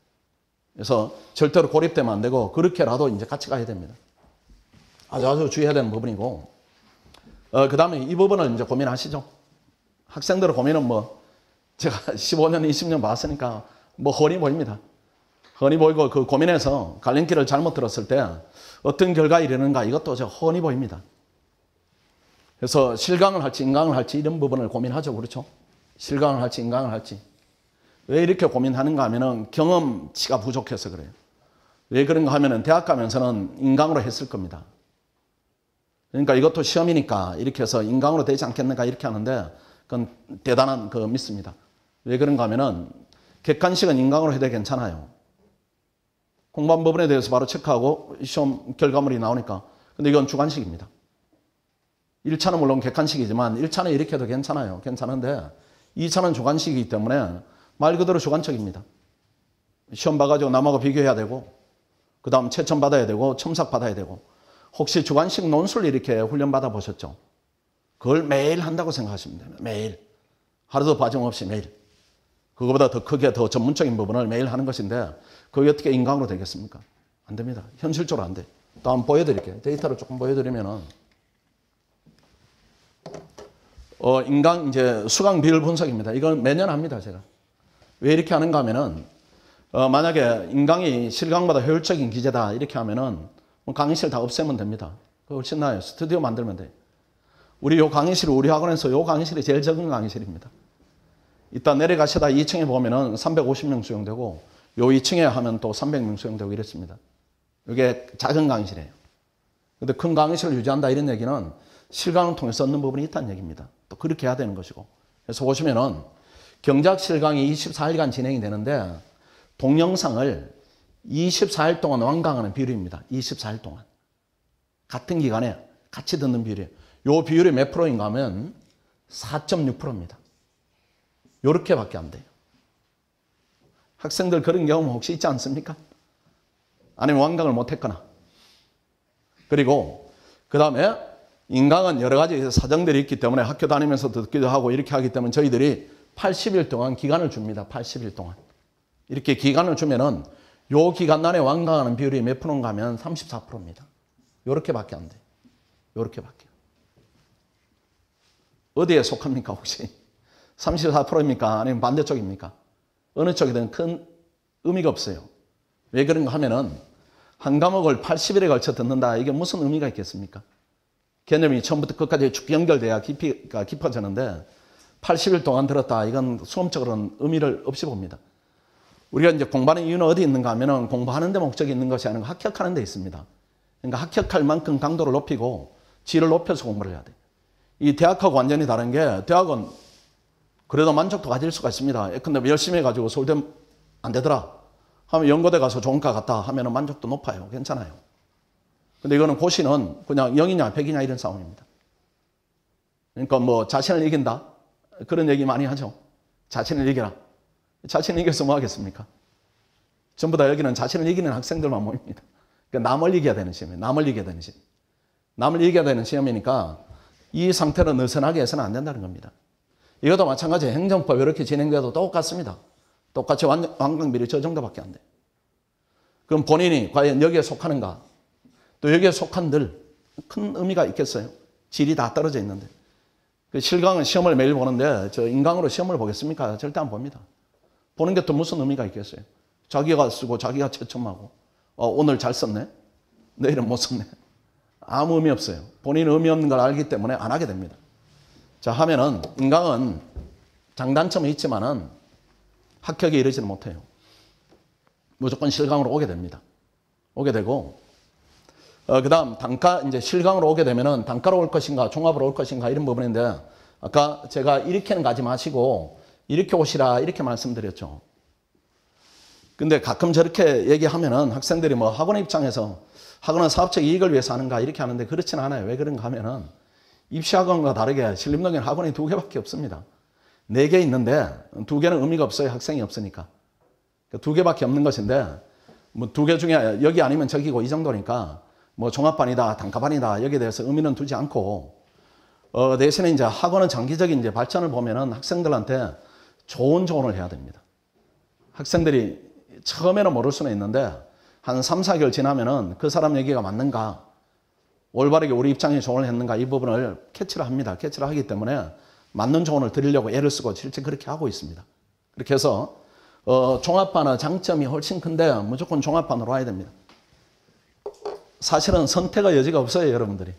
그래서 절대로 고립되면 안 되고 그렇게라도 이제 같이 가야 됩니다. 아주 주의해야 되는 부분이고, 그 다음에 이 부분을 이제 고민하시죠. 학생들의 고민은 뭐, 제가 15년, 20년 봤으니까 뭐 훤히 보입니다. 훤히 보이고 그 고민해서 갈림길을 잘못 들었을 때 어떤 결과에 이르는가 이것도 제가 훤히 보입니다. 그래서 실강을 할지 인강을 할지 이런 부분을 고민하죠. 그렇죠? 실강을 할지 인강을 할지. 왜 이렇게 고민하는가 하면은 경험치가 부족해서 그래요. 왜 그런가 하면은 대학 가면서는 인강으로 했을 겁니다. 그러니까 이것도 시험이니까 이렇게 해서 인강으로 되지 않겠는가 이렇게 하는데 그건 대단한 그 믿습니다. 왜 그런가 하면은 객관식은 인강으로 해도 괜찮아요. 공부한 부분에 대해서 바로 체크하고 시험 결과물이 나오니까. 근데 이건 주관식입니다. 1차는 물론 객관식이지만 1차는 이렇게 해도 괜찮아요. 괜찮은데 2차는 주관식이기 때문에 말 그대로 주관적입니다. 시험 봐가지고 남하고 비교해야 되고 그 다음 채점 받아야 되고 첨삭 받아야 되고 혹시 주관식 논술 이렇게 훈련 받아 보셨죠? 그걸 매일 한다고 생각하시면 됩니다. 매일. 하루도 빠짐없이 매일. 그거보다 더 크게 더 전문적인 부분을 매일 하는 것인데 그게 어떻게 인강으로 되겠습니까? 안 됩니다. 현실적으로 안 돼. 또 한번 보여드릴게요. 데이터를 조금 보여드리면은 인강 이제 수강 비율 분석입니다. 이건 매년 합니다, 제가. 왜 이렇게 하는가 하면은 만약에 인강이 실강보다 효율적인 기재다 이렇게 하면은 강의실 다 없애면 됩니다. 그거 훨씬 나아요. 스튜디오 만들면 돼요. 우리 요 강의실, 우리 학원에서 요 강의실이 제일 적은 강의실입니다. 이따 내려가시다 2층에 보면은 350명 수용되고 요 2층에 하면 또 300명 수용되고 이랬습니다. 이게 작은 강의실이에요. 근데 큰 강의실을 유지한다 이런 얘기는 실강을 통해서 얻는 부분이 있다는 얘기입니다. 또 그렇게 해야 되는 것이고. 그래서 보시면은 경작 실강이 24일간 진행이 되는데 동영상을 24일 동안 완강하는 비율입니다. 24일 동안. 같은 기간에 같이 듣는 비율이에요. 요 비율이 몇 프로인가 하면 4.6%입니다. 요렇게밖에 안 돼요. 학생들 그런 경험 혹시 있지 않습니까? 아니면 완강을 못했거나. 그리고 그 다음에 인강은 여러 가지 사정들이 있기 때문에 학교 다니면서 듣기도 하고 이렇게 하기 때문에 저희들이 80일 동안 기간을 줍니다. 80일 동안. 이렇게 기간을 주면은 요 기간 안에 완강하는 비율이 몇 프로인가 하면 34%입니다. 요렇게밖에 안 돼요. 요렇게밖에. 어디에 속합니까 혹시? 34%입니까? 아니면 반대쪽입니까? 어느 쪽이든 큰 의미가 없어요. 왜 그런가 하면은 한 과목을 80일에 걸쳐 듣는다. 이게 무슨 의미가 있겠습니까? 개념이 처음부터 끝까지 쭉 연결돼야 깊이가 깊어지는데 80일 동안 들었다. 이건 수험적으로는 의미를 없이 봅니다. 우리가 이제 공부하는 이유는 어디 있는가 하면은 공부하는 데 목적이 있는 것이 아니고 합격하는 데 있습니다. 그러니까 합격할 만큼 강도를 높이고 질을 높여서 공부를 해야 돼. 이 대학하고 완전히 다른 게 대학은 그래도 만족도 가질 수가 있습니다. 근데 열심히 해가지고 서울대 안 되더라 하면 연고대 가서 좋은 과 갔다 하면 만족도 높아요. 괜찮아요. 근데 이거는 고시는 그냥 0이냐 100이냐 이런 싸움입니다. 그러니까 뭐 자신을 이긴다 그런 얘기 많이 하죠. 자신을 이겨라. 자신을 이겨서 뭐 하겠습니까? 전부 다 여기는 자신을 이기는 학생들만 모입니다. 그러니까 남을 이겨야 되는 시험이에요. 남을 이겨야 되는 시험. 남을 이겨야 되는 시험이니까 이 상태로 느슨하게 해서는 안 된다는 겁니다. 이것도 마찬가지예요. 행정법 이렇게 진행돼도 똑같습니다. 똑같이 완강비리 저 정도밖에 안 돼요. 그럼 본인이 과연 여기에 속하는가? 또 여기에 속한들 큰 의미가 있겠어요? 질이 다 떨어져 있는데. 그 실강은 시험을 매일 보는데 저 인강으로 시험을 보겠습니까? 절대 안 봅니다. 보는 게 또 무슨 의미가 있겠어요? 자기가 쓰고 자기가 채점하고 오늘 잘 썼네? 내일은 못 썼네? 아무 의미 없어요. 본인 의미 없는 걸 알기 때문에 안 하게 됩니다. 자, 하면은 인강은 장단점이 있지만은 합격에 이르지는 못해요. 무조건 실강으로 오게 됩니다. 오게 되고 그 다음 단가 이제 실강으로 오게 되면은 단가로 올 것인가 종합으로 올 것인가 이런 부분인데 아까 제가 이렇게는 가지 마시고 이렇게 오시라 이렇게 말씀드렸죠. 근데 가끔 저렇게 얘기하면은 학생들이 뭐 학원의 입장에서 학원은 사업적 이익을 위해서 하는가 이렇게 하는데 그렇진 않아요. 왜 그런가 하면은 입시학원과 다르게 신림동에는 학원이 2개밖에 없습니다. 4개 있는데 2개는 의미가 없어요. 학생이 없으니까. 2개밖에 없는 것인데 뭐 2개 중에 여기 아니면 저기고 이 정도니까 뭐 종합반이다 단가반이다 여기에 대해서 의미는 두지 않고 대신에 이제 학원은 장기적인 이제 발전을 보면은 학생들한테 좋은 조언을 해야 됩니다. 학생들이 처음에는 모를 수는 있는데 한 3, 4개월 지나면은 그 사람 얘기가 맞는가 올바르게 우리 입장에 조언을 했는가 이 부분을 캐치를 합니다. 캐치를 하기 때문에 맞는 조언을 드리려고 애를 쓰고 실제 그렇게 하고 있습니다. 그렇게 해서 종합반의 장점이 훨씬 큰데 무조건 종합반으로 와야 됩니다. 사실은 선택의 여지가 없어요. 여러분들이.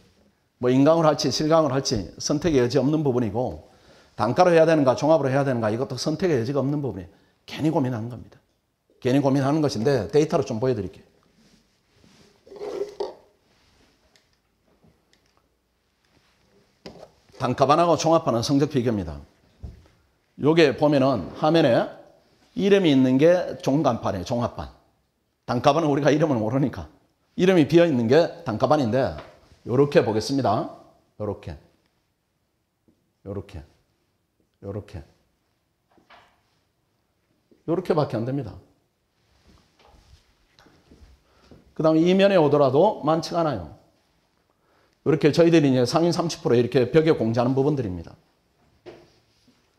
뭐 인강을 할지 실강을 할지 선택의 여지 없는 부분이고 단가로 해야 되는가 종합으로 해야 되는가 이것도 선택의 여지가 없는 부분이에요. 괜히 고민하는 겁니다. 괜히 고민하는 것인데 데이터로 좀 보여드릴게요. 단가반하고 종합반은 성적 비교입니다. 요게 보면은 화면에 이름이 있는 게 종간반이에요. 종합반. 단가반은 우리가 이름을 모르니까. 이름이 비어있는 게 단가반인데 요렇게 보겠습니다. 요렇게. 요렇게. 요렇게. 요렇게밖에 안 됩니다. 그 다음에 이면에 오더라도 많지가 않아요. 이렇게 저희들이 이제 상위 30% 이렇게 벽에 공지하는 부분들입니다.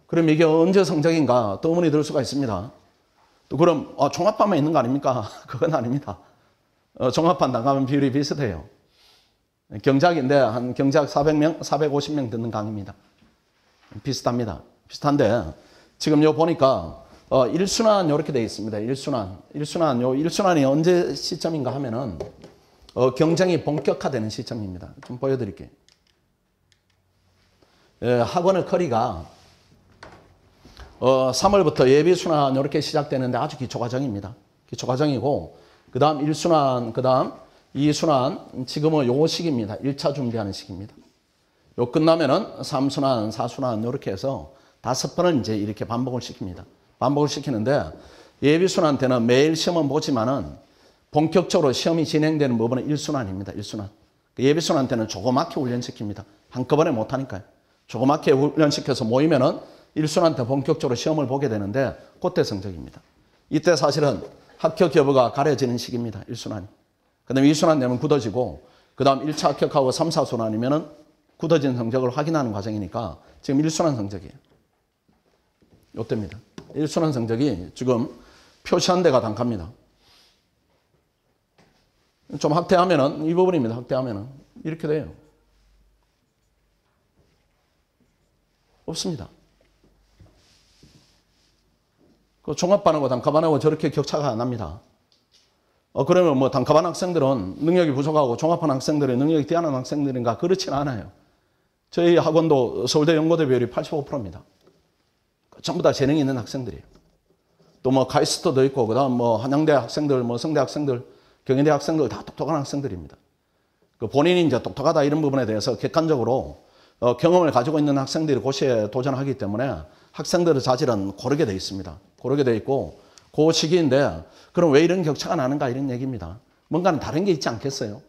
그럼 이게 언제 성적인가 또 의문이 들 수가 있습니다. 또 그럼 종합반만 있는 거 아닙니까? 그건 아닙니다. 종합반 단가반 비율이 비슷해요. 경작인데 한 경작 400명, 450명 듣는 강의입니다. 비슷합니다. 비슷한데 지금 요 보니까 1순환 이렇게 되어 있습니다. 1순환이 언제 시점인가 하면은 경쟁이 본격화되는 시점입니다. 좀 보여드릴게요. 학원의 커리가 3월부터 예비순환 이렇게 시작되는데 아주 기초과정입니다. 기초과정이고 그 다음 1순환, 그 다음 2순환 지금은 요 시기입니다. 1차 준비하는 시기입니다. 요 끝나면은 3순환, 4순환 이렇게 해서 5번을 이제 이렇게 반복을 시킵니다. 반복을 시키는데 예비순환 때는 매일 시험은 보지만은 본격적으로 시험이 진행되는 부분은 1순환입니다. 1순환. 예비순환 때는 조그맣게 훈련시킵니다. 한꺼번에 못하니까요. 조그맣게 훈련시켜서 모이면은 1순환 때 본격적으로 시험을 보게 되는데 그때 성적입니다. 이때 사실은 합격 여부가 가려지는 시기입니다. 1순환이. 그 다음에 2순환 되면 굳어지고 그 다음 1차 합격하고 3, 4순환이면은 굳어진 성적을 확인하는 과정이니까 지금 1순환 성적이에요. 요때입니다. 1순환 성적이 지금 표시한 데가 단가입니다. 좀 확대하면은 이 부분입니다. 확대하면은 이렇게 돼요. 없습니다. 그 종합반하고 단가반하고 저렇게 격차가 안 납니다. 그러면 뭐 단가반 학생들은 능력이 부족하고 종합반 학생들은 능력이 뛰어난 학생들인가? 그렇진 않아요. 저희 학원도 서울대 연고대 비율이 85%입니다. 전부 다 재능이 있는 학생들이에요. 또 뭐 카이스트도 있고 그다음 뭐 한양대 학생들, 뭐 성대 학생들, 경희대 학생들 다 똑똑한 학생들입니다. 그 본인이 이제 똑똑하다 이런 부분에 대해서 객관적으로 경험을 가지고 있는 학생들이 고시에 도전하기 때문에 학생들의 자질은 고르게 돼 있습니다. 고르게 돼 있고 그 시기인데 그럼 왜 이런 격차가 나는가 이런 얘기입니다. 뭔가는 다른 게 있지 않겠어요?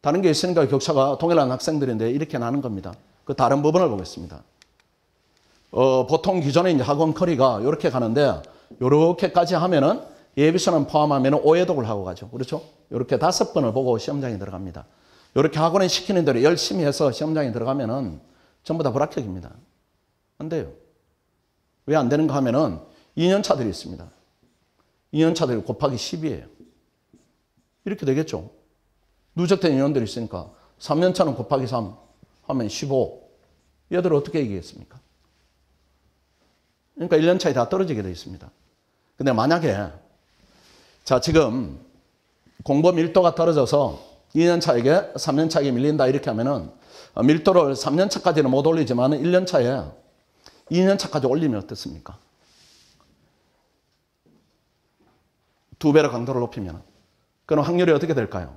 다른 게 있으니까 격차가 동일한 학생들인데 이렇게 나는 겁니다. 그 다른 부분을 보겠습니다. 보통 기존에 이제 학원 커리가 이렇게 가는데 이렇게까지 하면은 예비순환 포함하면 5회독을 하고 가죠. 그렇죠? 이렇게 5번을 보고 시험장에 들어갑니다. 이렇게 학원에 시키는 대로 열심히 해서 시험장에 들어가면은 전부 다 불합격입니다. 안 돼요. 왜 안 되는가 하면은 2년차들이 있습니다. 2년차들이 곱하기 10이에요. 이렇게 되겠죠. 누적된 인원들이 있으니까 3년차는 곱하기 3 하면 15. 얘들 어떻게 이기겠습니까? 그러니까 1년 차에 다 떨어지게 되어 있습니다. 근데 만약에 자 지금 공부 밀도가 떨어져서 2년 차에게 3년 차에게 밀린다 이렇게 하면은 밀도를 3년 차까지는 못 올리지만 1년 차에 2년 차까지 올리면 어떻습니까? 2배로 강도를 높이면 그럼 확률이 어떻게 될까요?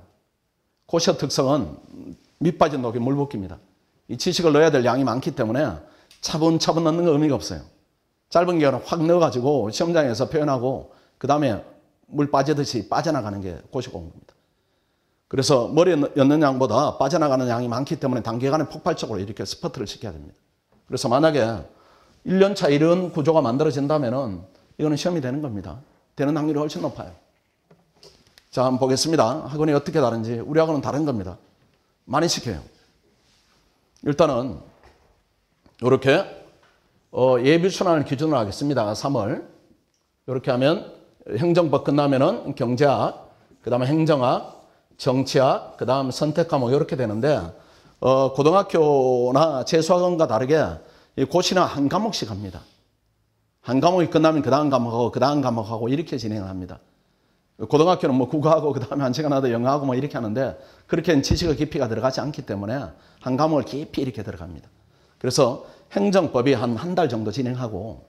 고시의 특성은 밑빠진 독에 물 붓기입니다. 이 지식을 넣어야 될 양이 많기 때문에 차분차분 넣는 거 의미가 없어요. 짧은 기간에 확 넣어가지고 시험장에서 표현하고 그 다음에 물 빠지듯이 빠져나가는 게 고시 공부입니다. 그래서 머리에 넣는 양보다 빠져나가는 양이 많기 때문에 단기간에 폭발적으로 이렇게 스퍼트를 시켜야 됩니다. 그래서 만약에 1년차 이런 구조가 만들어진다면은 이거는 시험이 되는 겁니다. 되는 확률이 훨씬 높아요. 자, 한번 보겠습니다. 학원이 어떻게 다른지. 우리 학원은 다른 겁니다. 많이 시켜요. 일단은 이렇게 예비순환을 기준으로 하겠습니다. 3월. 이렇게 하면 행정법 끝나면은 경제학, 그 다음에 행정학, 정치학, 그 다음 선택과목 이렇게 되는데 고등학교나 재수학원과 다르게 고시는 한 과목씩 합니다. 한 과목이 끝나면 그 다음 과목하고 그 다음 과목하고 이렇게 진행을 합니다. 고등학교는 뭐 국어하고 그 다음에 한 시간 하다 영어하고 뭐 이렇게 하는데 그렇게 지식의 깊이가 들어가지 않기 때문에 한 과목을 깊이 이렇게 들어갑니다. 그래서 행정법이 한 달 정도 진행하고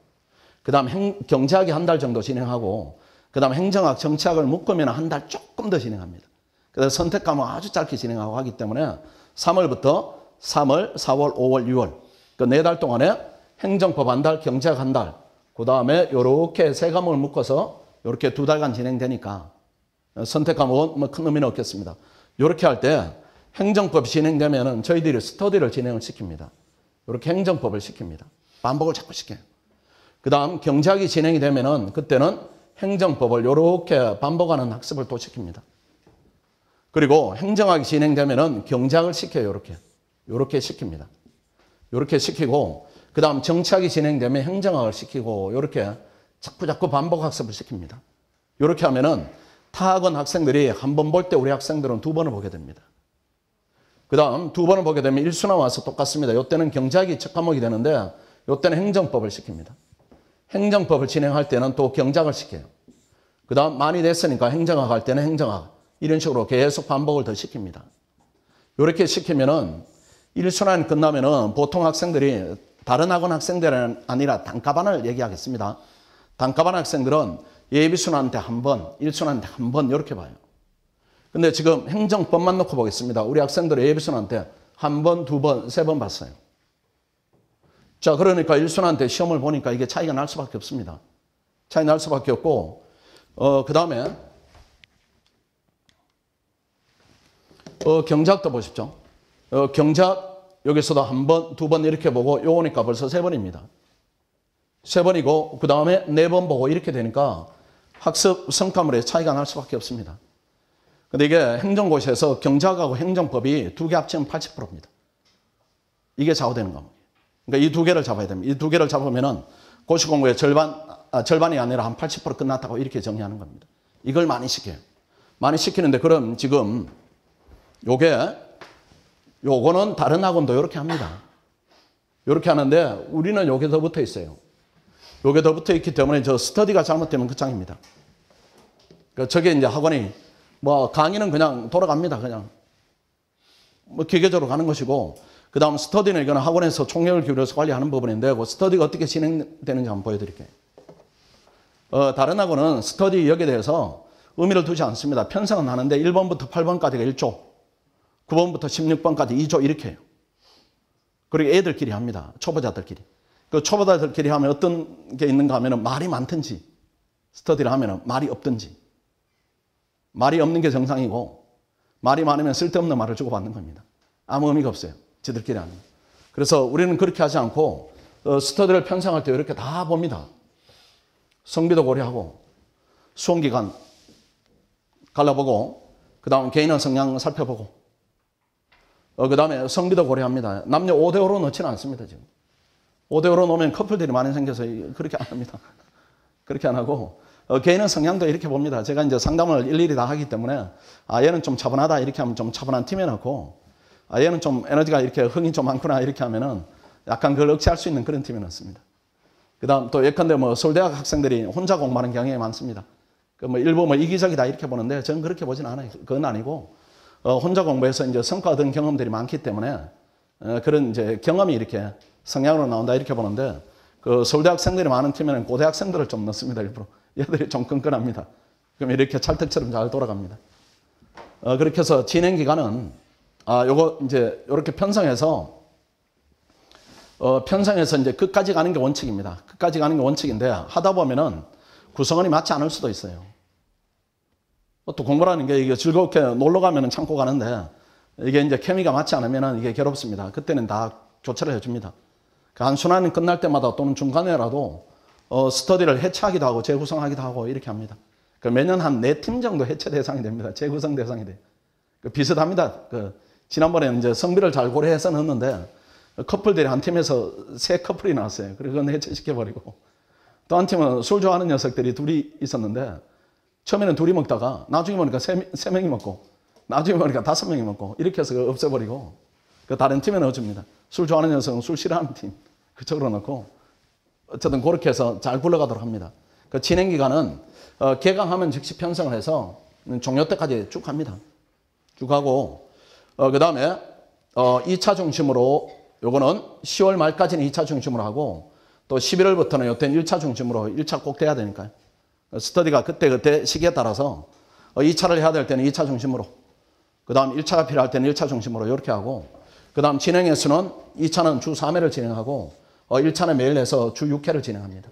그 다음 경제학이 한 달 정도 진행하고 그 다음 행정학, 정치학을 묶으면 한 달 조금 더 진행합니다. 그래서 선택 과목 아주 짧게 진행하고 하기 때문에 3월부터 3월, 4월, 5월, 6월 그 4달 동안에 행정법 한 달, 경제학 한 달 그 다음에 이렇게 3과목을 묶어서 이렇게 2달간 진행되니까 선택 과목은 뭐 큰 의미는 없겠습니다. 이렇게 할 때 행정법이 진행되면은 저희들이 스터디를 진행을 시킵니다. 이렇게 행정법을 시킵니다. 반복을 자꾸 시켜요. 그 다음 경제학이 진행이 되면은 그때는 행정법을 이렇게 반복하는 학습을 또 시킵니다. 그리고 행정학이 진행되면은 경제학을 시켜요. 이렇게 시킵니다. 이렇게 시키고 그 다음 정치학이 진행되면 행정학을 시키고 이렇게 자꾸 반복 학습을 시킵니다. 이렇게 하면은 타학원 학생들이 한 번 볼 때 우리 학생들은 2번을 보게 됩니다. 그 다음 2번을 보게 되면 1순환 와서 똑같습니다. 이때는 경제학이 첫 과목이 되는데 이때는 행정법을 시킵니다. 행정법을 진행할 때는 또 경제학을 시켜요. 그 다음 많이 됐으니까 행정학 할 때는 행정학 이런 식으로 계속 반복을 더 시킵니다. 이렇게 시키면은 1순환 끝나면은 보통 학생들이 다른 학원 학생들은 아니라 단과반을 얘기하겠습니다. 단과반 학생들은 예비순환 때 한 번, 1순환 때 한 번 이렇게 봐요. 근데 지금 행정법만 놓고 보겠습니다. 우리 학생들은 예비순환 때 한 번, 2번, 3번 봤어요. 자, 그러니까 1순환 때 시험을 보니까 이게 차이가 날 수밖에 없습니다. 차이 날 수밖에 없고 그 다음에 경제학도 보십시오. 경제학 여기서도 한 번, 2번 이렇게 보고 요거니까 벌써 3번입니다. 3번이고 그 다음에 4번 보고 이렇게 되니까 학습 성과물에 차이가 날 수밖에 없습니다. 근데 이게 행정고시에서 경제학하고 행정법이 2개 합치면 80%입니다. 이게 좌우되는 과목이에요. 그러니까 이 2개를 잡아야 됩니다. 이 2개를 잡으면은 고시 공부의 절반이 아니라 한 80% 끝났다고 이렇게 정리하는 겁니다. 이걸 많이 시켜요. 많이 시키는데 그럼 지금 요거는 다른 학원도 이렇게 합니다. 이렇게 하는데 우리는 요게 더 붙어 있어요. 요게 더 붙어 있기 때문에 저 스터디가 잘못되면 끝장입니다. 그러니까 저게 이제 학원이 뭐 강의는 그냥 돌아갑니다. 그냥 뭐 기계적으로 가는 것이고 그 다음 스터디는 이거는 학원에서 총력을 기울여서 관리하는 부분인데 그 스터디가 어떻게 진행되는지 한번 보여드릴게요. 다른 학원은 스터디 여기에 대해서 의미를 두지 않습니다. 편성은 하는데 1번부터 8번까지가 1조 9번부터 16번까지 2조 이렇게 해요. 그리고 애들끼리 합니다. 초보자들끼리. 그 초보자들끼리 하면 어떤 게 있는가 하면 말이 많든지, 스터디를 하면 말이 없든지. 말이 없는 게 정상이고, 말이 많으면 쓸데없는 말을 주고받는 겁니다. 아무 의미가 없어요. 지들끼리 하는. 그래서 우리는 그렇게 하지 않고, 스터디를 편성할 때 이렇게 다 봅니다. 성비도 고려하고, 수험기간 갈라보고, 그 다음 개인의 성향 살펴보고, 그 다음에 성비도 고려합니다. 남녀 5대5로 넣지는 않습니다, 지금. 5대5로 놓으면 커플들이 많이 생겨서 그렇게 안 합니다. 그렇게 안 하고, 개인의 성향도 이렇게 봅니다. 제가 이제 상담을 일일이 다 하기 때문에, 얘는 좀 차분하다, 이렇게 하면 좀 차분한 팀에 넣고, 얘는 좀 에너지가 이렇게 흥이 좀 많구나, 이렇게 하면은 약간 그걸 억제할 수 있는 그런 팀에 넣습니다. 그 다음 또 예컨대 서울대학 학생들이 혼자 공부하는 경향이 많습니다. 일부 이기적이다, 이렇게 보는데, 저는 그렇게 보진 않아요. 그건 아니고, 혼자 공부해서 이제 성과 얻은 경험들이 많기 때문에, 그런 이제 경험이 이렇게 성향으로 나온다, 이렇게 보는데, 서울대 학생들이 많은 팀에는 고대 학생들을 좀 넣습니다, 일부러. 얘들이 좀 끈끈합니다. 그럼 이렇게 찰떡처럼 잘 돌아갑니다. 그렇게 해서 진행 기간은, 요거 이제 이렇게 편성해서 이제 끝까지 가는 게 원칙입니다. 끝까지 가는 게 원칙인데, 하다 보면은 구성원이 맞지 않을 수도 있어요. 또 공부라는 게 이게 즐겁게 놀러 가면은 참고 가는데, 이게 이제 케미가 맞지 않으면은 이게 괴롭습니다. 그때는 다 교체를 해줍니다. 그 한 순환이 끝날 때마다 또는 중간에라도 스터디를 해체하기도 하고 재구성하기도 하고 이렇게 합니다. 매년 한 4팀 정도 해체 대상이 됩니다. 재구성 대상이 돼요. 비슷합니다. 지난번에 이제 성비를 잘 고려해서 넣었는데, 커플들이 한 팀에서 3커플이 나왔어요. 그래서 그건 해체시켜버리고, 또 한 팀은 술 좋아하는 녀석들이 둘이 있었는데, 처음에는 둘이 먹다가 나중에 보니까 3명이 먹고, 나중에 보니까 5명이 먹고, 이렇게 해서 없애버리고, 다른 팀에 넣어줍니다. 술 좋아하는 녀석은 술 싫어하는 팀 그쪽으로 넣고, 어쨌든 그렇게 해서 잘 굴러가도록 합니다. 진행 기간은 개강하면 즉시 편성을 해서 종료 때까지 쭉 합니다. 쭉 하고, 그 다음에 2차 중심으로, 요거는 10월 말까지는 2차 중심으로 하고, 또 11월부터는 요때는 1차 중심으로, 1차 꼭 돼야 되니까요. 스터디가 그때 시기에 따라서 2차를 해야 될 때는 2차 중심으로, 그 다음 1차가 필요할 때는 1차 중심으로 이렇게 하고, 그 다음 진행 횟수는 2차는 주 3회를 진행하고, 1차는 매일 해서 주 6회를 진행합니다.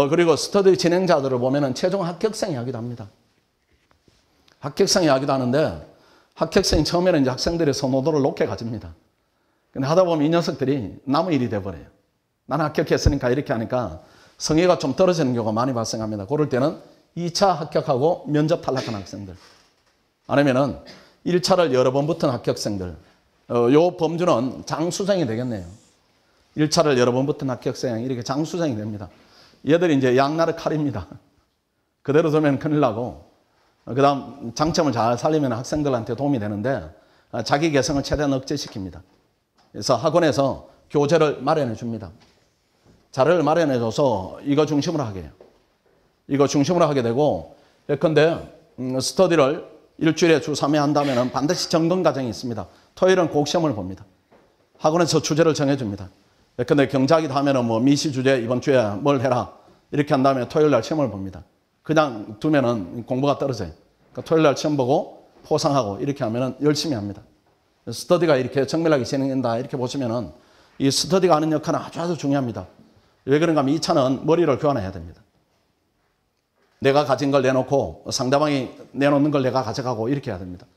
그리고 스터디 진행자들을 보면은 최종 합격생 이야기도 합니다. 합격생 이야기도 하는데, 합격생이 처음에는 이제 학생들의 선호도를 높게 가집니다. 근데 하다 보면 이 녀석들이 남의 일이 돼버려요. 나는 합격했으니까 이렇게 하니까 성의가 좀 떨어지는 경우가 많이 발생합니다. 그럴 때는 2차 합격하고 면접 탈락한 학생들, 아니면은 1차를 여러 번 붙은 합격생들, 요 범주는 장수생이 되겠네요. 1차를 여러 번 붙은 합격생, 이렇게 장수생이 됩니다. 얘들이 이제 양날의 칼입니다. 그대로 두면 큰일 나고, 그 다음 장점을 잘 살리면 학생들한테 도움이 되는데, 자기 개성을 최대한 억제시킵니다. 그래서 학원에서 교재를 마련해 줍니다. 자료를 마련해 줘서 이거 중심으로 하게 해요. 이거 중심으로 하게 되고, 예컨대 스터디를 일주일에 주 3회 한다면 반드시 점검 과정이 있습니다. 토요일은 꼭 시험을 봅니다. 학원에서 주제를 정해줍니다. 예컨대 경작이다 하면은 미시 주제 이번 주에 뭘 해라, 이렇게 한 다음에 토요일 날 시험을 봅니다. 그냥 두면은 공부가 떨어져요. 그러니까 토요일 날 시험 보고 포상하고 이렇게 하면은 열심히 합니다. 스터디가 이렇게 정밀하게 진행된다, 이렇게 보시면은 이 스터디가 하는 역할은 아주 중요합니다. 왜 그런가 하면 2차는 머리를 교환해야 됩니다. 내가 가진 걸 내놓고 상대방이 내놓는 걸 내가 가져가고 이렇게 해야 됩니다.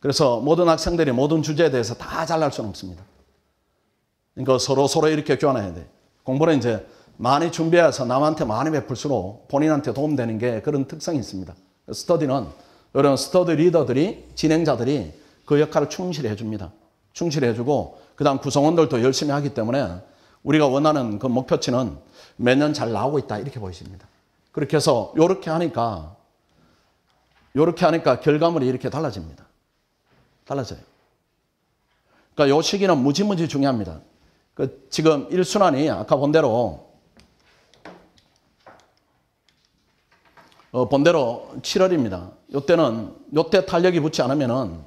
그래서 모든 학생들이 모든 주제에 대해서 다 잘할 수는 없습니다. 그러니까 서로 이렇게 교환해야 돼요. 공부는 이제 많이 준비해서 남한테 많이 베풀수록 본인한테 도움되는 게 그런 특성이 있습니다. 스터디는 이런 스터디 리더들이, 진행자들이 그 역할을 충실히 해줍니다. 충실히 해주고, 그 다음 구성원들도 열심히 하기 때문에 우리가 원하는 그 목표치는 매년 잘 나오고 있다, 이렇게 보이십니다. 그렇게 해서 요렇게 하니까 결과물이 이렇게 달라집니다. 달라져요. 그러니까 요 시기는 무지무지 중요합니다. 지금 1순환이 아까 본 대로 7월입니다. 요때 탄력이 붙지 않으면은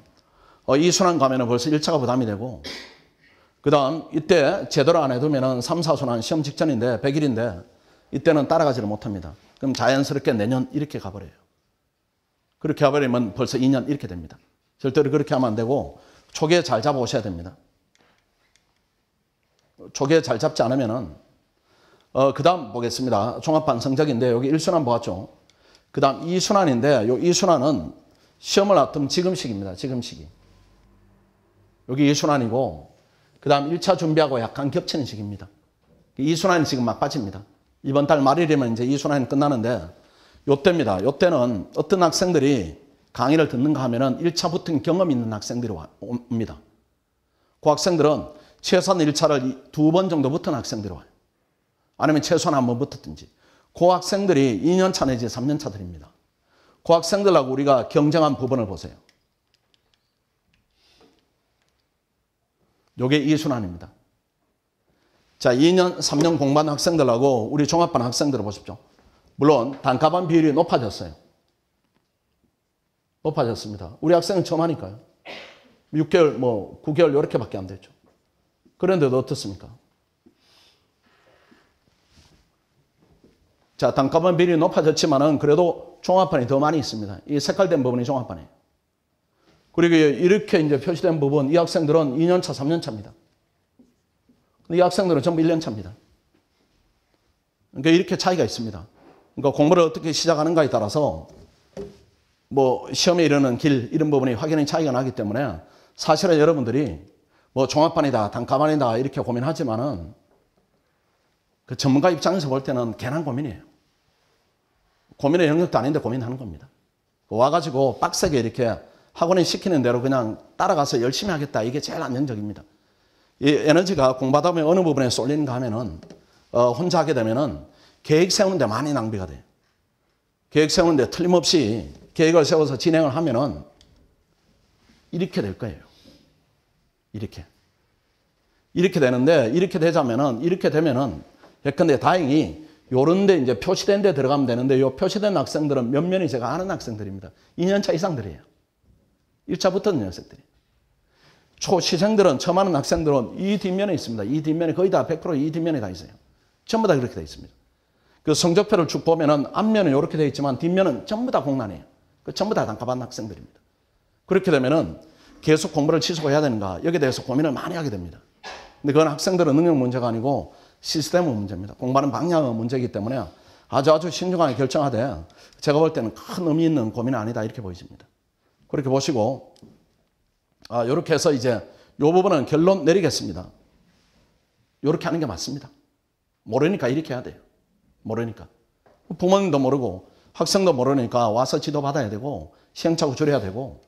2순환 가면은 벌써 1차가 부담이 되고, 그 다음 이때 제대로 안 해두면은 3, 4순환 시험 직전인데 100일인데 이때는 따라가지를 못합니다. 그럼 자연스럽게 내년 이렇게 가버려요. 그렇게 가버리면 벌써 2년 이렇게 됩니다. 절대로 그렇게 하면 안 되고 초기에 잘 잡아오셔야 됩니다. 초기에 잘 잡지 않으면은 그 다음 보겠습니다. 종합반 성적인데 여기 1순환 보았죠. 그 다음 2순환인데 요 2순환은 시험을 앞둔 지금 시기입니다. 지금 시기. 여기 2순환이고 그 다음 1차 준비하고 약간 겹치는 시기입니다. 2순환이 지금 막 빠집니다. 이번 달 말일이면 이제 2순환이 끝나는데 요때입니다. 요때는 어떤 학생들이 강의를 듣는가 하면은 1차 붙은 경험 있는 학생들이 옵니다. 그 학생들은 최소한 1차를 2번 정도 붙은 학생들이 와요. 아니면 최소한 한 번 붙었든지. 그 학생들이 2년차 내지 3년차들입니다. 그 학생들하고 우리가 경쟁한 부분을 보세요. 요게 2순환입니다. 자, 2년, 3년 공부한 학생들하고 우리 종합반 학생들을 보십시오. 물론 단가반 비율이 높아졌어요. 높아졌습니다. 우리 학생은 처음 하니까요. 6개월, 9개월 이렇게밖에 안 됐죠. 그런데도 어떻습니까? 자, 단가반 비율이 높아졌지만은 그래도 종합반이 더 많이 있습니다. 이 색깔된 부분이 종합반이에요. 그리고 이렇게 이제 표시된 부분, 이 학생들은 2년차, 3년차입니다. 이 학생들은 전부 1년차입니다. 그러니까 이렇게 차이가 있습니다. 그러니까 공부를 어떻게 시작하는가에 따라서 시험에 이르는 길, 이런 부분이 확연히 차이가 나기 때문에 사실은 여러분들이 종합반이다, 단가반이다 이렇게 고민하지만은 그 전문가 입장에서 볼 때는 괜한 고민이에요. 고민의 영역도 아닌데 고민하는 겁니다. 와가지고 빡세게 이렇게 학원이 시키는 대로 그냥 따라가서 열심히 하겠다. 이게 제일 안정적입니다. 이 에너지가 공부하다 보면 어느 부분에 쏠리는가 하면은, 혼자 하게 되면은 계획 세우는데 많이 낭비가 돼요. 계획 세우는데 틀림없이 계획을 세워서 진행을 하면은 이렇게 될 거예요. 이렇게. 이렇게 되는데, 이렇게 되자면은, 이렇게 되면은, 예컨대 다행히 요런데 이제 표시된 데 들어가면 되는데, 요 표시된 학생들은 면면이 제가 아는 학생들입니다. 2년차 이상들이에요. 1차 붙은 녀석들이. 초시생들은, 처음 하는 학생들은 이 뒷면에 있습니다. 이 뒷면에 거의 다 100% 이 뒷면에 다 있어요. 전부 다 그렇게 되어 있습니다. 그 성적표를 쭉 보면은 앞면은 이렇게 되어 있지만 뒷면은 전부 다 공란이에요. 전부 다 단가받는 학생들입니다. 그렇게 되면은 계속 공부를 지속해야 되는가, 여기에 대해서 고민을 많이 하게 됩니다. 근데 그건 학생들은 능력 문제가 아니고 시스템의 문제입니다. 공부하는 방향의 문제이기 때문에 아주 신중하게 결정하되 제가 볼 때는 큰 의미 있는 고민은 아니다 이렇게 보이십니다. 그렇게 보시고 이렇게 해서 이제 이 부분은 결론 내리겠습니다. 이렇게 하는 게 맞습니다. 모르니까 이렇게 해야 돼요. 모르니까. 부모님도 모르고 학생도 모르니까 와서 지도받아야 되고 시행착오 줄여야 되고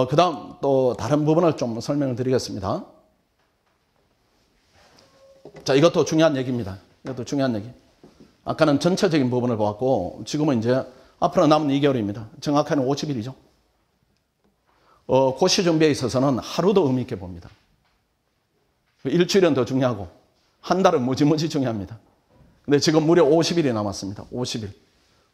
그 다음 또 다른 부분을 좀 설명을 드리겠습니다. 자, 이것도 중요한 얘기입니다. 이것도 중요한 얘기. 아까는 전체적인 부분을 보았고 지금은 이제 앞으로 남은 2개월입니다. 정확하게는 50일이죠. 고시 준비에 있어서는 하루도 의미 있게 봅니다. 일주일은 더 중요하고 한 달은 무지무지 중요합니다. 근데 지금 무려 50일이 남았습니다. 50일.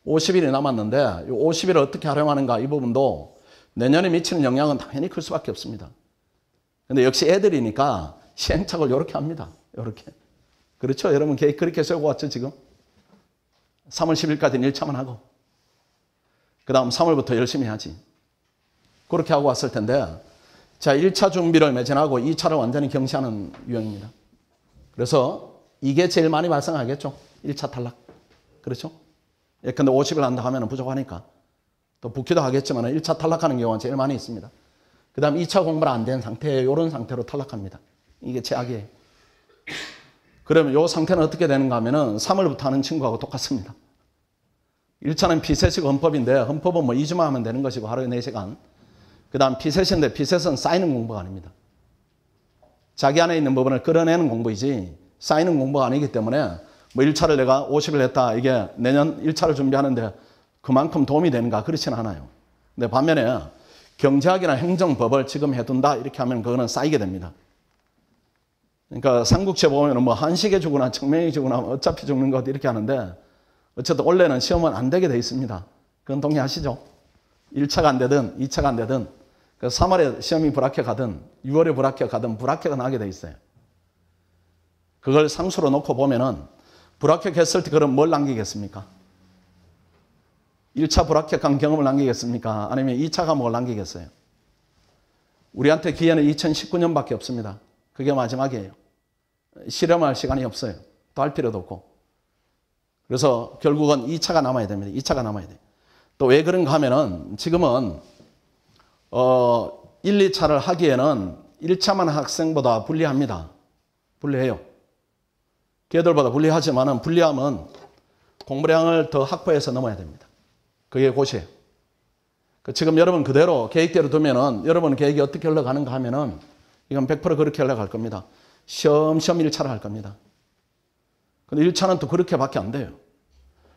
50일이 남았는데 이 50일을 어떻게 활용하는가 이 부분도 내년에 미치는 영향은 당연히 클 수밖에 없습니다. 근데 역시 애들이니까 시행착오를 이렇게 합니다. 이렇게. 그렇죠? 여러분 계획 그렇게 세우고 왔죠, 지금? 3월 10일까지는 1차만 하고. 그 다음 3월부터 열심히 하지. 그렇게 하고 왔을 텐데, 자, 1차 준비를 매진하고 2차를 완전히 경시하는 유형입니다. 그래서 이게 제일 많이 발생하겠죠. 1차 탈락. 그렇죠? 예컨대 50을 한다 하면 부족하니까. 또 붙기도 하겠지만 1차 탈락하는 경우가 제일 많이 있습니다. 그 다음 2차 공부가 안 된 상태에 이런 상태로 탈락합니다. 이게 최악이에요. 그러면 이 상태는 어떻게 되는가 하면은 3월부터 하는 친구하고 똑같습니다. 1차는 피셋식 헌법인데 헌법은 2주만 하면 되는 것이고 하루에 4시간. 그 다음 피셋인데 피셋은 쌓이는 공부가 아닙니다. 자기 안에 있는 부분을 끌어내는 공부이지 쌓이는 공부가 아니기 때문에 1차를 내가 50일 했다. 이게 내년 1차를 준비하는데 그만큼 도움이 되는가? 그렇지는 않아요. 근데 반면에 경제학이나 행정법을 지금 해둔다. 이렇게 하면 그거는 쌓이게 됩니다. 그러니까 삼국지에 보면 한식에 죽으나 청명에 죽으나 어차피 죽는 것 이렇게 하는데 어쨌든 원래는 시험은 안 되게 돼 있습니다. 그건 동의하시죠? 1차가 안 되든 2차가 안 되든 3월에 시험이 불합격 가든 6월에 불합격 가든 불합격은 하게 돼 있어요. 그걸 상수로 놓고 보면은 불합격했을 때 그럼 뭘 남기겠습니까? 1차 불합격한 경험을 남기겠습니까? 아니면 2차 과목을 남기겠어요? 우리한테 기회는 2019년밖에 없습니다. 그게 마지막이에요. 실험할 시간이 없어요. 또 할 필요도 없고. 그래서 결국은 2차가 남아야 됩니다. 2차가 남아야 돼요. 또 왜 그런가 하면은 지금은 1, 2차를 하기에는 1차만 학생보다 불리합니다. 불리해요. 걔들보다 불리하지만은 불리함은 공부량을 더 확보해서 넘어야 됩니다. 그게 고시예요. 지금 여러분 그대로 계획대로 두면은 여러분 계획이 어떻게 흘러가는가 하면은 이건 100% 그렇게 흘러갈 겁니다. 시험시험 1차를 할 겁니다. 근데 1차는 또 그렇게밖에 안 돼요.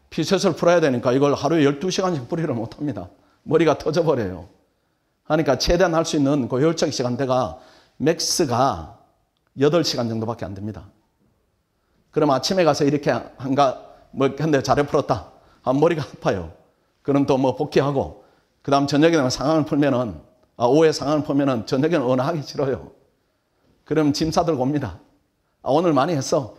피셋을 풀어야 되니까 이걸 하루에 12시간씩 풀이를 못 합니다. 머리가 터져버려요. 하니까 최대한 할 수 있는 그 효율적 시간대가 맥스가 8시간 정도밖에 안 됩니다. 그럼 아침에 가서 이렇게 근데 잘해 풀었다. 머리가 아파요. 그럼 또 뭐 복귀하고, 그 다음 저녁에 되면 상황을 풀면은, 오후에 상황을 풀면은 저녁에는 언어 하기 싫어요. 그럼 짐 싸들고 옵니다. 오늘 많이 했어.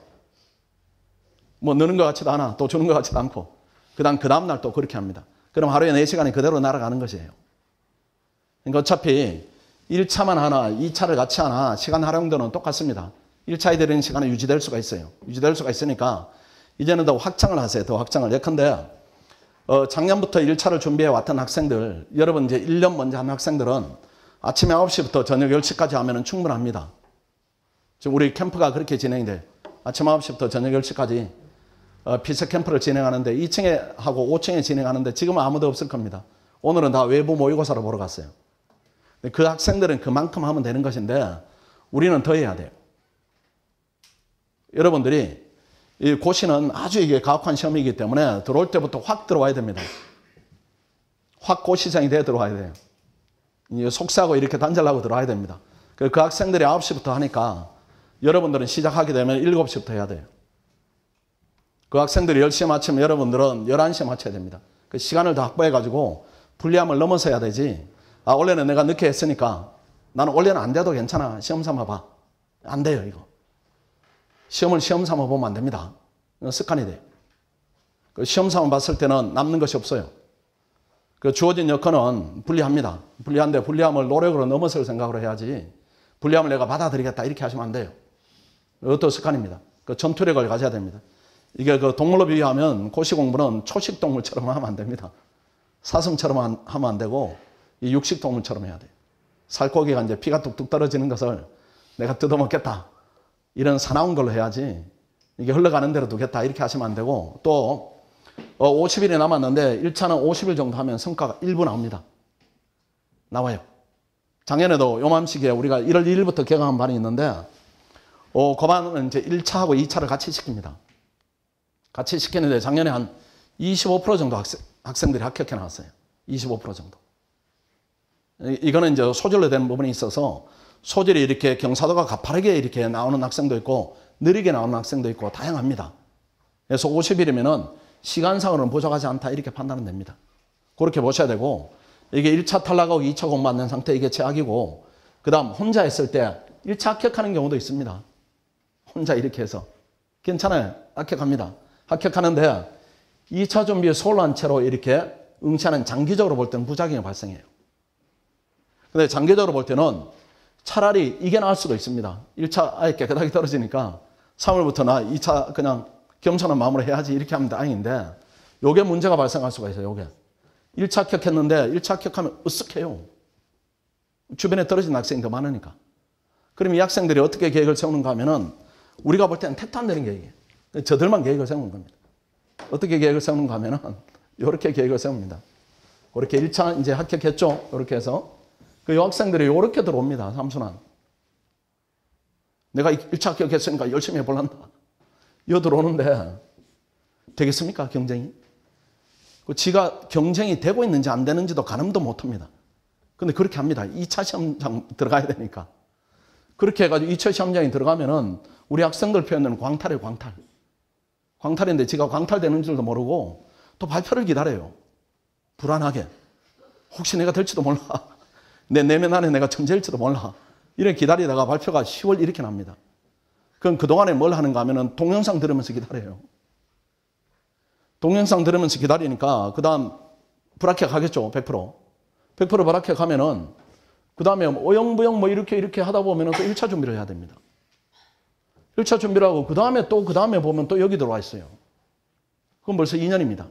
뭐 느는 것 같지도 않아. 또 주는 것 같지도 않고. 그 다음 날 또 그렇게 합니다. 그럼 하루에 4시간이 그대로 날아가는 것이에요. 그러니까 어차피 1차만 하나, 2차를 같이 하나, 시간 활용도는 똑같습니다. 1차에 들이는 시간은 유지될 수가 있어요. 유지될 수가 있으니까 이제는 더 확장을 하세요. 더 확장을. 예컨대 작년부터 1차를 준비해 왔던 학생들, 여러분 이제 1년 먼저 한 학생들은 아침에 9시부터 저녁 10시까지 하면 충분합니다. 지금 우리 캠프가 그렇게 진행이 돼요. 아침 9시부터 저녁 10시까지 피셋 캠프를 진행하는데 2층에 하고 5층에 진행하는데 지금은 아무도 없을 겁니다. 오늘은 다 외부 모의고사를 보러 갔어요. 그 학생들은 그만큼 하면 되는 것인데 우리는 더 해야 돼요. 여러분들이 이 고시는 아주 이게 가혹한 시험이기 때문에 들어올 때부터 확 들어와야 됩니다. 확 고시생이 돼 들어와야 돼요. 속세하고 이렇게 단절하고 들어와야 됩니다. 그 학생들이 9시부터 하니까 여러분들은 시작하게 되면 7시부터 해야 돼요. 그 학생들이 10시에 마치면 여러분들은 11시에 마쳐야 됩니다. 그 시간을 더 확보해가지고 불리함을 넘어서 해야 되지. 원래는 내가 늦게 했으니까 나는 원래는 안 돼도 괜찮아. 시험 삼아 봐. 안 돼요, 이거. 시험을 시험 삼아 보면 안 됩니다. 습관이 돼요. 그 시험 삼아 봤을 때는 남는 것이 없어요. 그 주어진 여건은 불리합니다. 불리한데 불리함을 노력으로 넘어설 생각으로 해야지. 불리함을 내가 받아들이겠다 이렇게 하시면 안 돼요. 이것도 습관입니다. 그 전투력을 가져야 됩니다. 이게 그 동물로 비유하면 고시 공부는 초식 동물처럼 하면 안 됩니다. 사슴처럼 하면 안 되고 이 육식 동물처럼 해야 돼요. 살코기가 이제 피가 뚝뚝 떨어지는 것을 내가 뜯어먹겠다. 이런 사나운 걸로 해야지 이게 흘러가는 대로 두겠다 이렇게 하시면 안 되고 또 50일이 남았는데 1차는 50일 정도 하면 성과가 일부 나옵니다. 나와요. 작년에도 요맘시기에 우리가 1월 1일부터 개강한 반이 있는데 그 반은 이제 1차하고 2차를 같이 시킵니다. 같이 시키는데 작년에 한 25% 정도 학생들이 합격해 나왔어요. 25% 정도. 이거는 이제 소질로 된 부분이 있어서 소질이 이렇게 경사도가 가파르게 이렇게 나오는 학생도 있고 느리게 나오는 학생도 있고 다양합니다. 그래서 50일이면은 시간상으로는 부족하지 않다 이렇게 판단은 됩니다. 그렇게 보셔야 되고 이게 1차 탈락하고 2차 공부 안 된 상태 이게 최악이고 그 다음 혼자 했을 때 1차 합격하는 경우도 있습니다. 혼자 이렇게 해서. 괜찮아요. 합격합니다. 합격하는데 2차 준비에 소홀한 채로 이렇게 응시하는 장기적으로 볼 때는 부작용이 발생해요. 근데 장기적으로 볼 때는 차라리 이게 나을 수도 있습니다. 1차 아예 깨끗하게 떨어지니까 3월부터 나 2차 그냥 겸손한 마음으로 해야지 이렇게 하면 다행인데 요게 문제가 발생할 수가 있어요. 요게. 1차 합격했는데 1차 합격하면 으쓱해요. 주변에 떨어진 학생이 더 많으니까. 그럼 이 학생들이 어떻게 계획을 세우는가 하면은 우리가 볼 때는 택도 안 되는 계획이에요. 저들만 계획을 세우는 겁니다. 어떻게 계획을 세우는가 하면은 요렇게 계획을 세웁니다. 그렇게 1차 이제 합격했죠. 이렇게 해서 그 학생들이 요렇게 들어옵니다. 삼순환. 내가 1차 합격했으니까 열심히 해볼란다. 요 들어오는데 되겠습니까? 경쟁이? 지가 경쟁이 되고 있는지 안 되는지도 가늠도 못합니다. 근데 그렇게 합니다. 2차 시험장 들어가야 되니까. 그렇게 해가지고 2차 시험장에 들어가면은 우리 학생들 표현은 광탈이에요. 광탈. 광탈인데 지가 광탈되는 줄도 모르고 또 발표를 기다려요. 불안하게. 혹시 내가 될지도 몰라. 내 내면 안에 내가 천재일지도 몰라. 이렇게 기다리다가 발표가 10월 이렇게 납니다. 그럼 그동안에 뭘 하는가 하면은 동영상 들으면서 기다려요. 동영상 들으면서 기다리니까 그 다음 불합격하겠죠. 100%. 100% 불합격하면은 그 다음에 어영부영 뭐 이렇게 하다 보면은 또 1차 준비를 해야 됩니다. 1차 준비를 하고 그 다음에 보면 또 여기 들어와 있어요. 그건 벌써 2년입니다.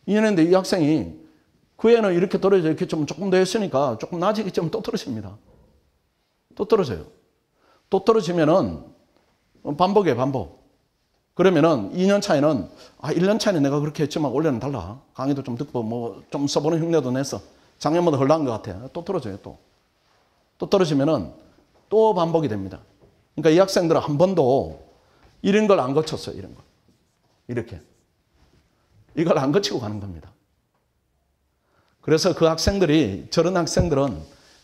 2년인데 이 학생이 그 애는 이렇게 떨어져 이렇게 좀 조금 더 했으니까 조금 나아지겠지만 또 떨어집니다. 또 떨어져요. 또 떨어지면은 반복이에요, 반복. 그러면은 2년 차에는 1년 차에는 내가 그렇게 했지만 올해는 달라. 강의도 좀 듣고 뭐 좀 써보는 흉내도 냈어. 작년보다 덜 나은 것 같아. 또 떨어져요, 또. 또 떨어지면은 또 반복이 됩니다. 그러니까 이 학생들은 한 번도 이런 걸 안 거쳤어요, 이런 거. 이렇게. 이걸 안 거치고 가는 겁니다. 그래서 그 학생들이, 저런 학생들은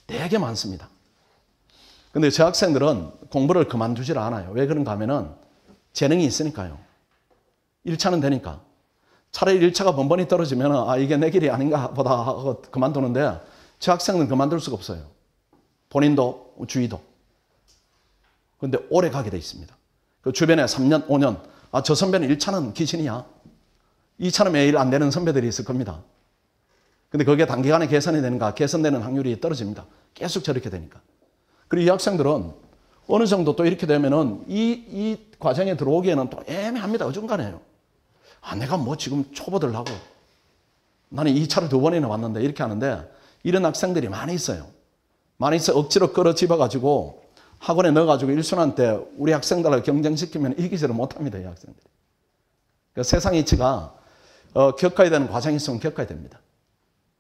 되게 많습니다. 근데 저 학생들은 공부를 그만두질 않아요. 왜 그런가 하면은 재능이 있으니까요. 1차는 되니까. 차라리 1차가 번번이 떨어지면 이게 내 길이 아닌가 보다 하고 그만두는데 저 학생은 그만둘 수가 없어요. 본인도 주위도. 근데 오래 가게 돼 있습니다. 그 주변에 3년, 5년 저 선배는 1차는 기신이야. 2차는 매일 안 되는 선배들이 있을 겁니다. 근데 그게 단기간에 개선이 되는가? 개선되는 확률이 떨어집니다. 계속 저렇게 되니까. 그리고 이 학생들은 어느 정도 또 이렇게 되면은 이 과정에 들어오기에는 또 애매합니다. 어중간해요. 내가 뭐 지금 초보들하고 나는 2차를 2번이나 왔는데 이렇게 하는데 이런 학생들이 많이 있어요. 많이 있어 억지로 끌어집어가지고 학원에 넣어가지고 1순환 때 우리 학생들을 경쟁시키면 이기지를 못합니다. 이 학생들이. 그러니까 세상 이치가 겪어야 되는 과정이 있으면 겪어야 됩니다.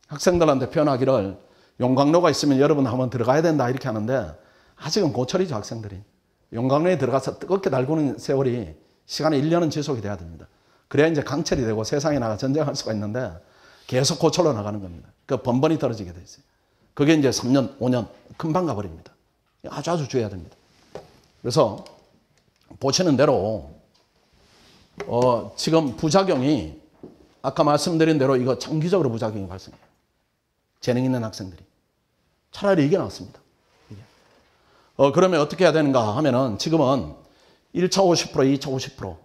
학생들한테 표현하기를 용광로가 있으면 여러분 한번 들어가야 된다 이렇게 하는데 아직은 고철이죠. 학생들이. 용광로에 들어가서 뜨겁게 달구는 세월이 시간이 1년은 지속이 돼야 됩니다. 그래야 이제 강철이 되고 세상에 나가 전쟁할 수가 있는데 계속 고철로 나가는 겁니다. 그 번번이 떨어지게 돼 있어요. 그게 이제 3년, 5년 금방 가버립니다. 아주 주의해야 됩니다. 그래서 보시는 대로 지금 부작용이 아까 말씀드린 대로 이거 장기적으로 부작용이 발생해요. 재능 있는 학생들이. 차라리 이게 낫습니다. 이게. 그러면 어떻게 해야 되는가 하면은 지금은 1차 50%, 2차 50%.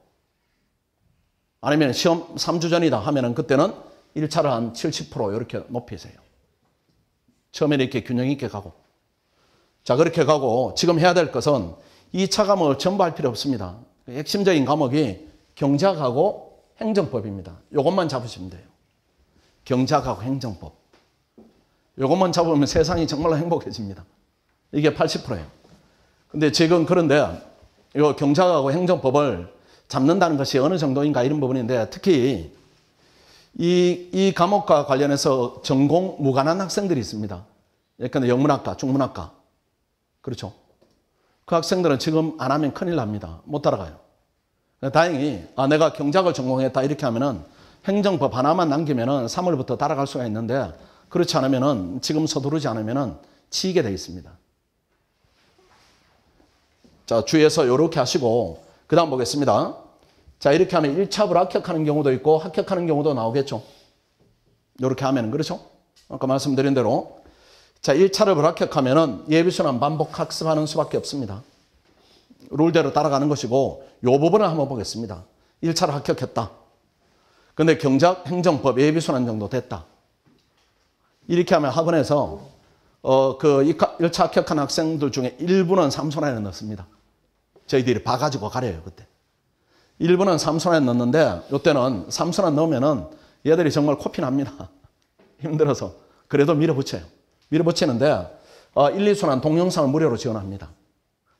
아니면 시험 3주 전이다 하면은 그때는 1차를 한 70% 이렇게 높이세요. 처음에 이렇게 균형 있게 가고. 자, 그렇게 가고 지금 해야 될 것은 2차 과목을 전부 할 필요 없습니다. 핵심적인 과목이 경제학하고 행정법입니다. 이것만 잡으시면 돼요. 경제학하고 행정법. 이것만 잡으면 세상이 정말로 행복해집니다. 이게 80%예요. 근데 지금 그런데 이 경제학하고 행정법을 잡는다는 것이 어느 정도인가 이런 부분인데 특히 이 과목과 관련해서 전공 무관한 학생들이 있습니다. 예컨대 영문학과, 중문학과. 그렇죠. 그 학생들은 지금 안 하면 큰일 납니다. 못 따라가요. 다행히 내가 경제학을 전공했다 이렇게 하면은 행정법 하나만 남기면은 3월부터 따라갈 수가 있는데 그렇지 않으면은 지금 서두르지 않으면은 치이게 돼 있습니다. 자, 주의해서 이렇게 하시고 그 다음 보겠습니다. 자, 이렇게 하면 1차 불합격하는 경우도 있고 합격하는 경우도 나오겠죠. 이렇게 하면은 그렇죠. 아까 말씀드린 대로 자, 1차를 불합격하면은 예비순환 반복 학습하는 수밖에 없습니다. 룰대로 따라가는 것이고 이 부분을 한번 보겠습니다. 1차를 합격했다. 근데 경제학, 행정법, 예비순환 정도 됐다. 이렇게 하면 학원에서 그 1차 합격한 학생들 중에 일부는 3순환에 넣습니다. 저희들이 봐가지고 가려요, 그때. 일부는 3순환에 넣는데 이때는 3순환 넣으면은 얘들이 정말 코피 납니다. 힘들어서. 그래도 밀어붙여요. 밀어붙이는데 1, 2순환 동영상을 무료로 지원합니다.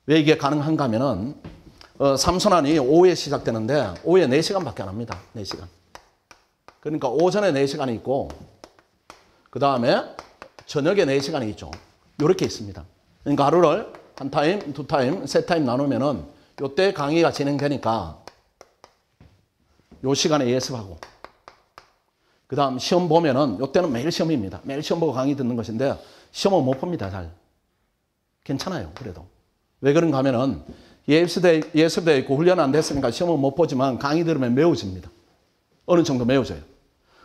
왜 이게 가능한가 하면은 3순환이 오후에 시작되는데 오후에 4시간밖에 안 합니다. 4시간. 그러니까 오전에 4시간이 있고 그 다음에 저녁에 4시간이 있죠. 이렇게 있습니다. 그러니까 하루를 한 타임, 두 타임, 세 타임 나누면은 이때 강의가 진행되니까 요 시간에 예습하고 그 다음 시험 보면은 이때는 매일 시험입니다. 매일 시험 보고 강의 듣는 것인데 시험은 못 봅니다. 잘. 괜찮아요. 그래도. 왜 그런가 하면은 예습되어 있고 훈련 안 됐으니까 시험은 못 보지만 강의 들으면 메워집니다. 어느 정도 메워져요.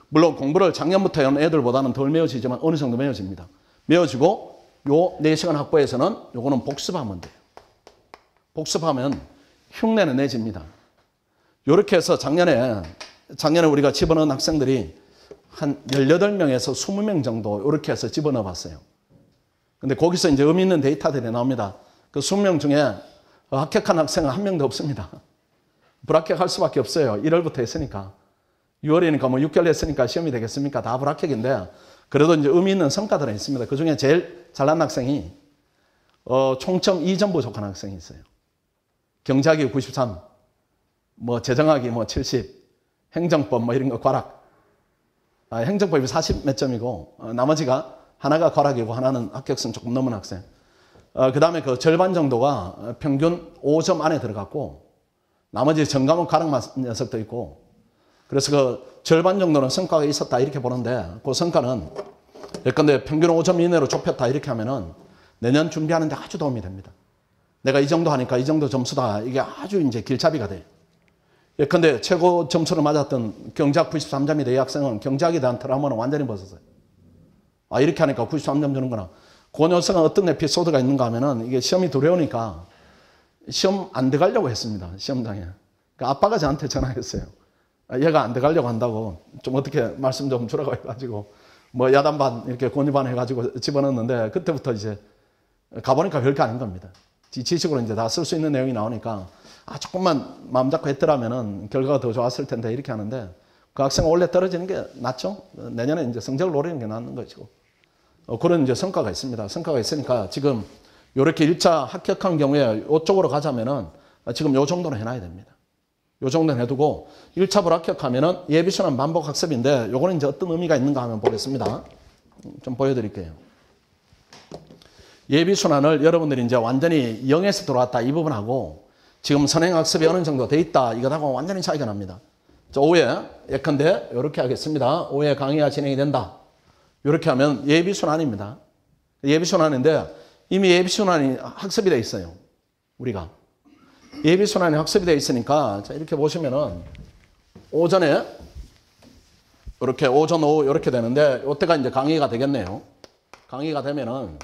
물론 공부를 작년부터 해온 애들보다는 덜 메워지지만 어느 정도 메워집니다. 메워지고 요 4시간 확보에서는 요거는 복습하면 돼요. 복습하면 흉내는 내집니다. 요렇게 해서 작년에 우리가 집어넣은 학생들이 한 18명에서 20명 정도 요렇게 해서 집어넣어 봤어요. 근데 거기서 이제 의미 있는 데이터들이 나옵니다. 그 20명 중에 합격한 학생은 한 명도 없습니다. 불합격할 수밖에 없어요. 1월부터 했으니까. 6월이니까 뭐 6개월 했으니까 시험이 되겠습니까? 다 불합격인데 그래도 이제 의미 있는 성과들은 있습니다. 그 중에 제일 잘난 학생이 총점 2점 부족한 학생이 있어요. 경제학이 93, 뭐 재정학이 뭐 70, 행정법 뭐 이런 거 과락. 행정법이 40 몇 점이고 나머지가 하나가 과락이고 하나는 합격선 조금 넘은 학생. 그 다음에 그 절반 정도가 평균 5점 안에 들어갔고 나머지 전과목 과락 녀석도 있고 그래서 그 절반 정도는 성과가 있었다 이렇게 보는데 그 성과는 예컨대 평균 5점 이내로 좁혔다 이렇게 하면은 내년 준비하는 데 아주 도움이 됩니다. 내가 이 정도 하니까 이 정도 점수다. 이게 아주 이제 길잡이가 돼요. 예컨대 최고 점수를 맞았던 경제학 93점이 된 학생은 경제학에 대한 트라우마는 완전히 벗었어요. 이렇게 하니까 93점 주는구나. 그 녀석은 어떤 에피소드가 있는가 하면은 이게 시험이 두려우니까 시험 안 들어가려고 했습니다. 시험장에. 그러니까 아빠가 저한테 전화했어요. 얘가 안 들어가려고 한다고 좀 어떻게 말씀 좀 주라고 해가지고 뭐 야단반 이렇게 권유반 해가지고 집어넣었는데 그때부터 이제 가보니까 별게 아닌 겁니다. 지식으로 이제 다 쓸 수 있는 내용이 나오니까 조금만 마음 잡고 했더라면은 결과가 더 좋았을 텐데 이렇게 하는데 그 학생은 원래 떨어지는 게 낫죠. 내년에 이제 성적을 노리는 게 낫는 것이고 그런 이제 성과가 있습니다. 성과가 있으니까 지금 이렇게 1차 합격한 경우에 이쪽으로 가자면은 지금 요 정도는 해놔야 됩니다. 요 정도는 해두고 1차 불합격하면은 예비순환 반복 학습인데 요거는 이제 어떤 의미가 있는가 하면 보겠습니다. 좀 보여드릴게요. 예비순환을 여러분들이 이제 완전히 0에서 들어왔다 이 부분하고 지금 선행학습이 어느 정도 돼 있다 이거하고 완전히 차이가 납니다. 자, 5회 예컨대 이렇게 하겠습니다. 5회 강의가 진행이 된다. 이렇게 하면 예비순환입니다. 예비순환인데 이미 예비순환이 학습이 돼 있어요. 우리가. 예비순환이 학습이 돼 있으니까 자, 이렇게 보시면은 오전에 이렇게 오전 오후 이렇게 되는데 이때가 이제 강의가 되겠네요. 강의가 되면은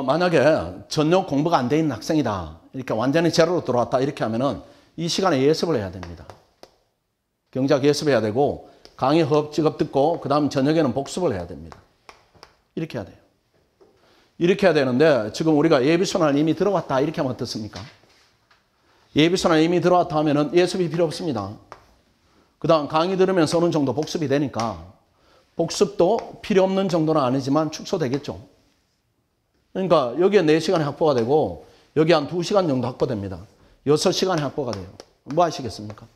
만약에 전혀 공부가 안 돼 있는 학생이다. 이렇게 완전히 제로로 들어왔다. 이렇게 하면은 이 시간에 예습을 해야 됩니다. 경제학 예습해야 되고 강의 허겁지겁 듣고 그 다음 저녁에는 복습을 해야 됩니다. 이렇게 해야 돼요. 이렇게 해야 되는데 지금 우리가 예비순환 이미 들어왔다. 이렇게 하면 어떻습니까? 예비순환 이미 들어왔다 하면은 예습이 필요 없습니다. 그 다음 강의 들으면서 어느 정도 복습이 되니까 복습도 필요 없는 정도는 아니지만 축소되겠죠. 그러니까 여기에 4시간이 확보가 되고 여기 한 2시간 정도 확보됩니다. 6시간이 확보가 돼요. 뭐 하시겠습니까?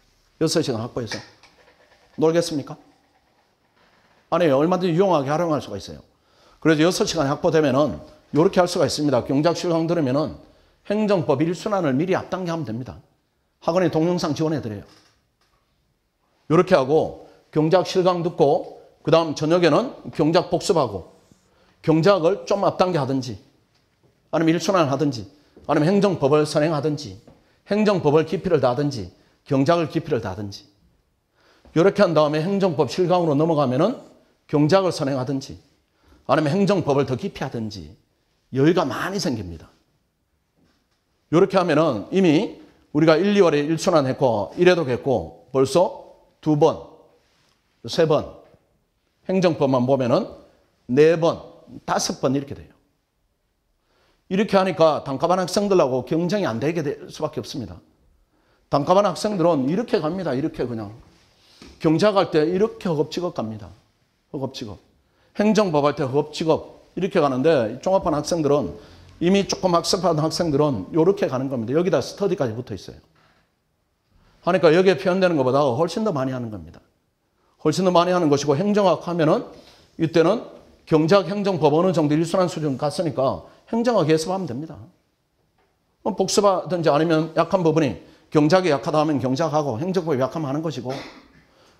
6시간 확보해서. 놀겠습니까? 아니에요. 얼마든지 유용하게 활용할 수가 있어요. 그래서 6시간이 확보되면은 이렇게 할 수가 있습니다. 경제학 실강 들으면은 행정법 1순환을 미리 앞당겨 하면 됩니다. 학원에 동영상 지원해드려요. 이렇게 하고 경제학 실강 듣고 그 다음 저녁에는 경제학 복습하고 경제학을 좀 앞당겨 하든지 아니면 1순환을 하든지 아니면 행정법을 선행하든지 행정법을 깊이를 다든지 경제학을 깊이를 다든지 이렇게 한 다음에 행정법 실강으로 넘어가면은 경제학을 선행하든지 아니면 행정법을 더 깊이 하든지 여유가 많이 생깁니다. 이렇게 하면은 이미 우리가 1, 2월에 1순환 했고 1회독 했고 벌써 2번, 3번 행정법만 보면은 4번, 5번 이렇게 돼요. 이렇게 하니까 단과반 학생들하고 경쟁이 안 되게 될 수밖에 없습니다. 단과반 학생들은 이렇게 갑니다. 이렇게 그냥. 경제학 할 때 이렇게 허겁지겁 갑니다. 허겁지겁. 행정법 할 때 허겁지겁 이렇게 가는데 종합반 학생들은 이미 조금 학습한 학생들은 이렇게 가는 겁니다. 여기다 스터디까지 붙어 있어요. 하니까 여기에 표현되는 것보다 훨씬 더 많이 하는 겁니다. 훨씬 더 많이 하는 것이고 행정학 하면은 이때는 경제학 행정법 어느 정도 1순환 수준 갔으니까 행정학 예습하면 됩니다. 복습하든지 아니면 약한 부분이 경제학이 약하다 하면 경제학하고 행정법이 약하면 하는 것이고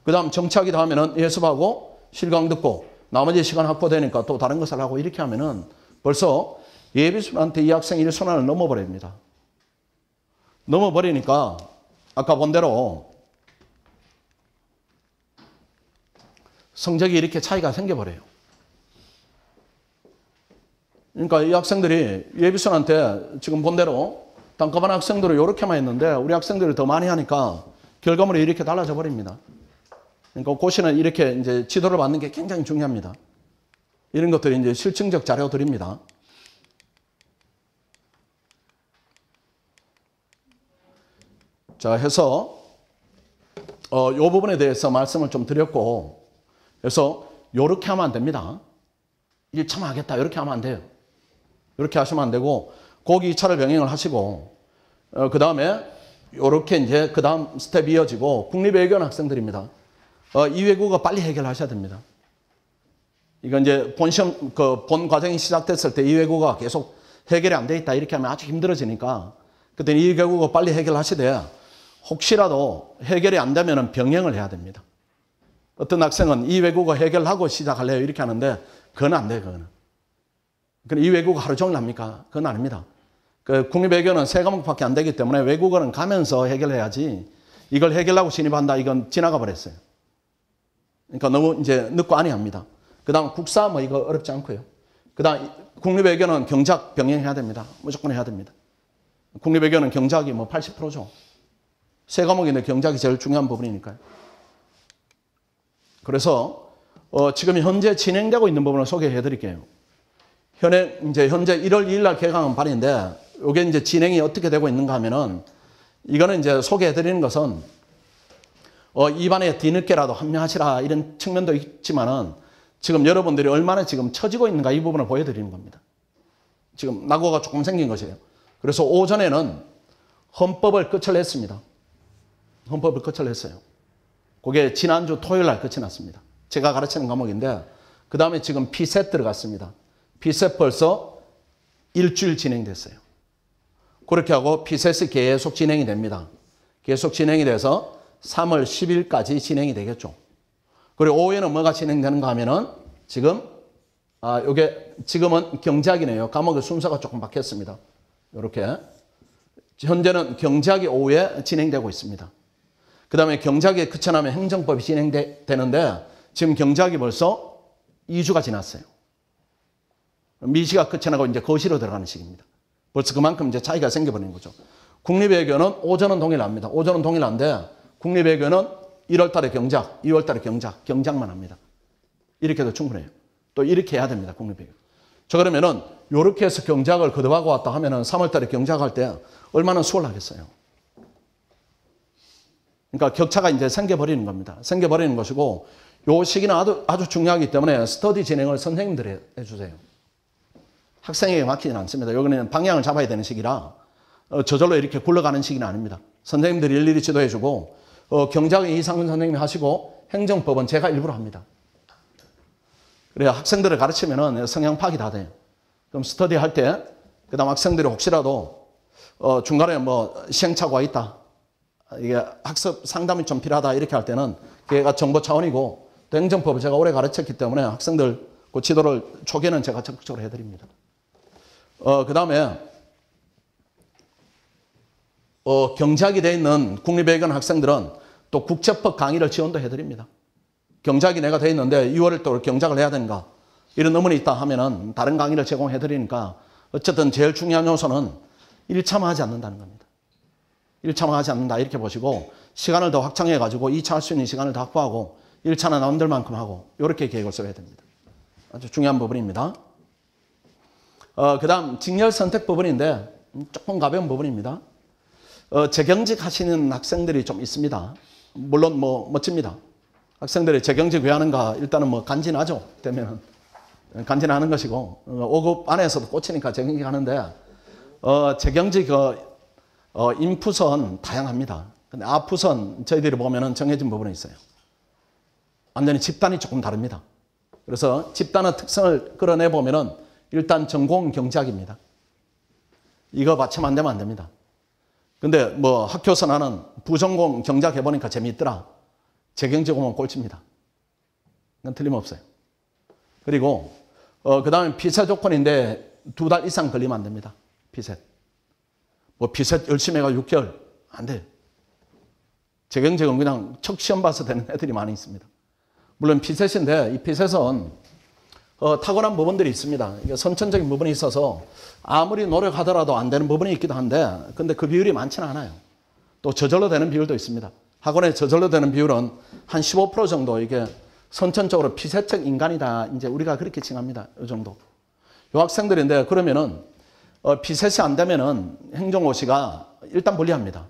그 다음 정치학이다 하면은 예습하고 실강 듣고 나머지 시간 확보되니까 또 다른 것을 하고 이렇게 하면은 벌써 예비순환 때 이 학생이 1순환을 넘어버립니다. 넘어버리니까 아까 본 대로 성적이 이렇게 차이가 생겨버려요. 그러니까 이 학생들이 예비순환 때 지금 본 대로 단과반 학생들을 이렇게만 했는데 우리 학생들이 더 많이 하니까 결과물이 이렇게 달라져 버립니다. 그러니까 고시는 이렇게 이제 지도를 받는 게 굉장히 중요합니다. 이런 것들이 이제 실증적 자료 드립니다. 자, 해서 요 부분에 대해서 말씀을 좀 드렸고, 그래서 요렇게 하면 안 됩니다. 1차만 하겠다 이렇게 하면 안 돼요. 이렇게 하시면 안 되고 거기 2차를 병행을 하시고 그 다음에 요렇게 이제 그 다음 스텝이 이어지고 국립외교원 학생들입니다. 이 외국어 빨리 해결하셔야 됩니다. 이건 이제 본 시험 본 과정이 시작됐을 때 이 외국어가 계속 해결이 안 돼 있다 이렇게 하면 아주 힘들어지니까 그때 이 외국어 빨리 해결하시되 혹시라도 해결이 안 되면 병행을 해야 됩니다. 어떤 학생은 이 외국어 해결하고 시작할래요 이렇게 하는데 그건 안 돼요. 그건 이 외국어 하루 종일 합니까? 그건 아닙니다. 국립외교는 3과목밖에 안 되기 때문에 외국어는 가면서 해결해야지 이걸 해결하고 진입한다 이건 지나가 버렸어요. 그러니까 너무 이제 늦고 안이 합니다. 그 다음 국사 뭐 이거 어렵지 않고요. 그 다음 국립외교는 경작 병행해야 됩니다. 무조건 해야 됩니다. 국립외교는 경작이 뭐 80%죠. 3과목인데 경작이 제일 중요한 부분이니까요. 그래서 지금 현재 진행되고 있는 부분을 소개해 드릴게요. 현재 1월 2일 날 개강한 반인데 이게 이제 진행이 어떻게 되고 있는가 하면은 이거는 이제 소개해 드리는 것은 이 반에 뒤늦게라도 합류하시라 이런 측면도 있지만은 지금 여러분들이 얼마나 지금 처지고 있는가 이 부분을 보여드리는 겁니다. 지금 낙오가 조금 생긴 것이에요. 그래서 오전에는 헌법을 끝을 냈습니다. 헌법을 끝을 냈어요. 그게 지난주 토요일 날 끝이 났습니다. 제가 가르치는 과목인데 그 다음에 지금 피셋 들어갔습니다. 피셋 벌써 일주일 진행됐어요. 그렇게 하고 피셋이 계속 진행이 됩니다. 계속 진행이 돼서 3월 10일까지 진행이 되겠죠. 그리고 오후에는 뭐가 진행되는가 하면은 지금은 경제학이네요. 과목의 순서가 조금 바뀌었습니다. 이렇게. 현재는 경제학이 오후에 진행되고 있습니다. 그 다음에 경제학이 끝이 나면 행정법이 진행되는데 지금 경제학이 벌써 2주가 지났어요. 미시가 끝이 나고 이제 거시로 들어가는 시기입니다. 벌써 그만큼 이제 차이가 생겨버리는 거죠. 국립외교는 오전은 동일합니다. 오전은 동일한데 국립외교는 1월 달에 경작, 2월 달에 경작만 합니다. 이렇게 해도 충분해요. 또 이렇게 해야 됩니다. 국립외교. 저 그러면은 이렇게 해서 경작을 거듭하고 왔다 하면은 3월 달에 경작할 때 얼마나 수월하겠어요. 그러니까 격차가 이제 생겨버리는 겁니다. 생겨버리는 것이고 요 시기는 아주 중요하기 때문에 스터디 진행을 선생님들이 해주세요. 학생에게 맡기지는 않습니다. 여기는 방향을 잡아야 되는 시기라 저절로 이렇게 굴러가는 시기는 아닙니다. 선생님들이 일일이 지도해주고 경작은 이상근 선생님이 하시고 행정법은 제가 일부러 합니다. 그래야 학생들을 가르치면은 성향 파악이 다 돼요. 그럼 스터디 할 때 그다음 학생들이 혹시라도 중간에 뭐 시행착오가 있다. 이게 학습 상담이 좀 필요하다 이렇게 할 때는 그게가 정보 차원이고 또 행정법을 제가 오래 가르쳤기 때문에 학생들 그 지도를 초기에는 제가 적극적으로 해드립니다. 그 다음에 경작이 되어 있는 국립외교원 학생들은 또 국제법 강의를 지원도 해드립니다. 경작이 내가 되어 있는데 2월에 또 경작을 해야 되는가 이런 의문이 있다 하면은 다른 강의를 제공해드리니까 어쨌든 제일 중요한 요소는 1차만 하지 않는다는 겁니다. 1차만 하지 않는다 이렇게 보시고 시간을 더 확장해가지고 2차 할 수 있는 시간을 더 확보하고 1차는 남들 만큼 하고 이렇게 계획을 써야 됩니다. 아주 중요한 부분입니다. 그 다음 직렬 선택 부분인데 조금 가벼운 부분입니다. 재경직 하시는 학생들이 좀 있습니다. 물론 뭐 멋집니다. 학생들이 재경직 왜 하는가 일단은 뭐 간지나죠. 되면은 간지나는 것이고 5급 안에서도 꽂히니까 재경직 하는데 재경직 인풋은 다양합니다. 근데 아풋은 저희들이 보면은 정해진 부분이 있어요. 완전히 집단이 조금 다릅니다. 그래서 집단의 특성을 끌어내 보면은 일단 전공 경제학입니다. 이거 맞추면 안 되면 안 됩니다. 근데 뭐 학교에서 나는 부전공 경제학 해보니까 재미있더라. 재경직 오면 꼴찌입니다. 그건 틀림없어요. 그리고 그 다음에 피셋 조건인데 2달 이상 걸리면 안 됩니다. 피셋. 뭐 피셋 열심히 해가 6개월 안 돼요. 재경직은 그냥 척 시험 봐서 되는 애들이 많이 있습니다. 물론 피셋인데 이 피셋은 타고난 부분들이 있습니다. 이게 선천적인 부분이 있어서 아무리 노력하더라도 안 되는 부분이 있기도 한데 근데 그 비율이 많지는 않아요. 또 저절로 되는 비율도 있습니다. 학원에 저절로 되는 비율은 한 15% 정도 이게 선천적으로 피셋적 인간이다. 이제 우리가 그렇게 칭합니다. 이 정도. 요 학생들인데 그러면은 피셋이 안 되면은 행정고시가 일단 불리합니다.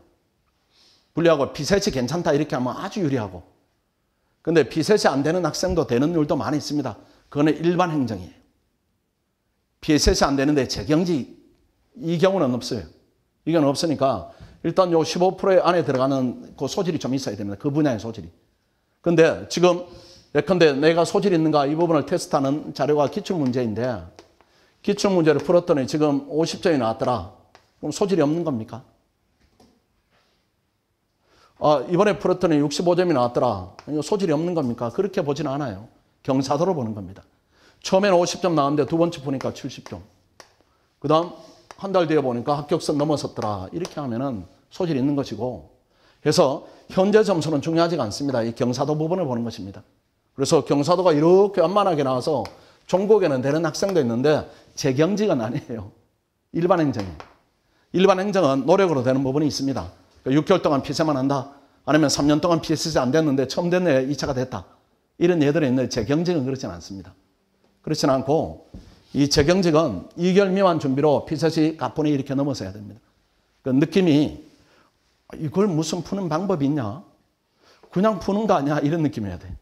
불리하고 피셋이 괜찮다 이렇게 하면 아주 유리하고. 근데 피셋이 안 되는 학생도 되는 이유도 많이 있습니다. 그거는 일반 행정이에요. 피셋이 안 되는데 재경직 이 경우는 없어요. 이건 없으니까 일단 요 15% 안에 들어가는 그 소질이 좀 있어야 됩니다. 그 분야의 소질이. 근데 지금 예컨대 내가 소질이 있는가 이 부분을 테스트하는 자료가 기출문제인데 기출문제를 풀었더니 지금 50점이 나왔더라. 그럼 소질이 없는 겁니까? 이번에 풀었더니 65점이 나왔더라. 이거 소질이 없는 겁니까? 그렇게 보지는 않아요. 경사도로 보는 겁니다. 처음에는 50점 나왔는데 두 번째 보니까 70점. 그 다음 한 달 뒤에 보니까 합격선 넘어섰더라. 이렇게 하면은 소질이 있는 것이고. 그래서 현재 점수는 중요하지가 않습니다. 이 경사도 부분을 보는 것입니다. 그래서 경사도가 이렇게 완만하게 나와서 종국에는 되는 학생도 있는데 재경직은 아니에요. 일반 행정이에요. 일반 행정은 노력으로 되는 부분이 있습니다. 6개월 동안 피세만 한다. 아니면 3년 동안 피세 안 됐는데 처음 됐네 2차가 됐다. 이런 예들이 있는데 재경직은 그렇지는 않습니다. 그렇지는 않고 이 재경직은 2개월 미만 준비로 피셋이 가뿐히 이렇게 넘어서야 됩니다. 그 느낌이 이걸 무슨 푸는 방법이 있냐? 그냥 푸는 거 아니야? 이런 느낌이어야 돼.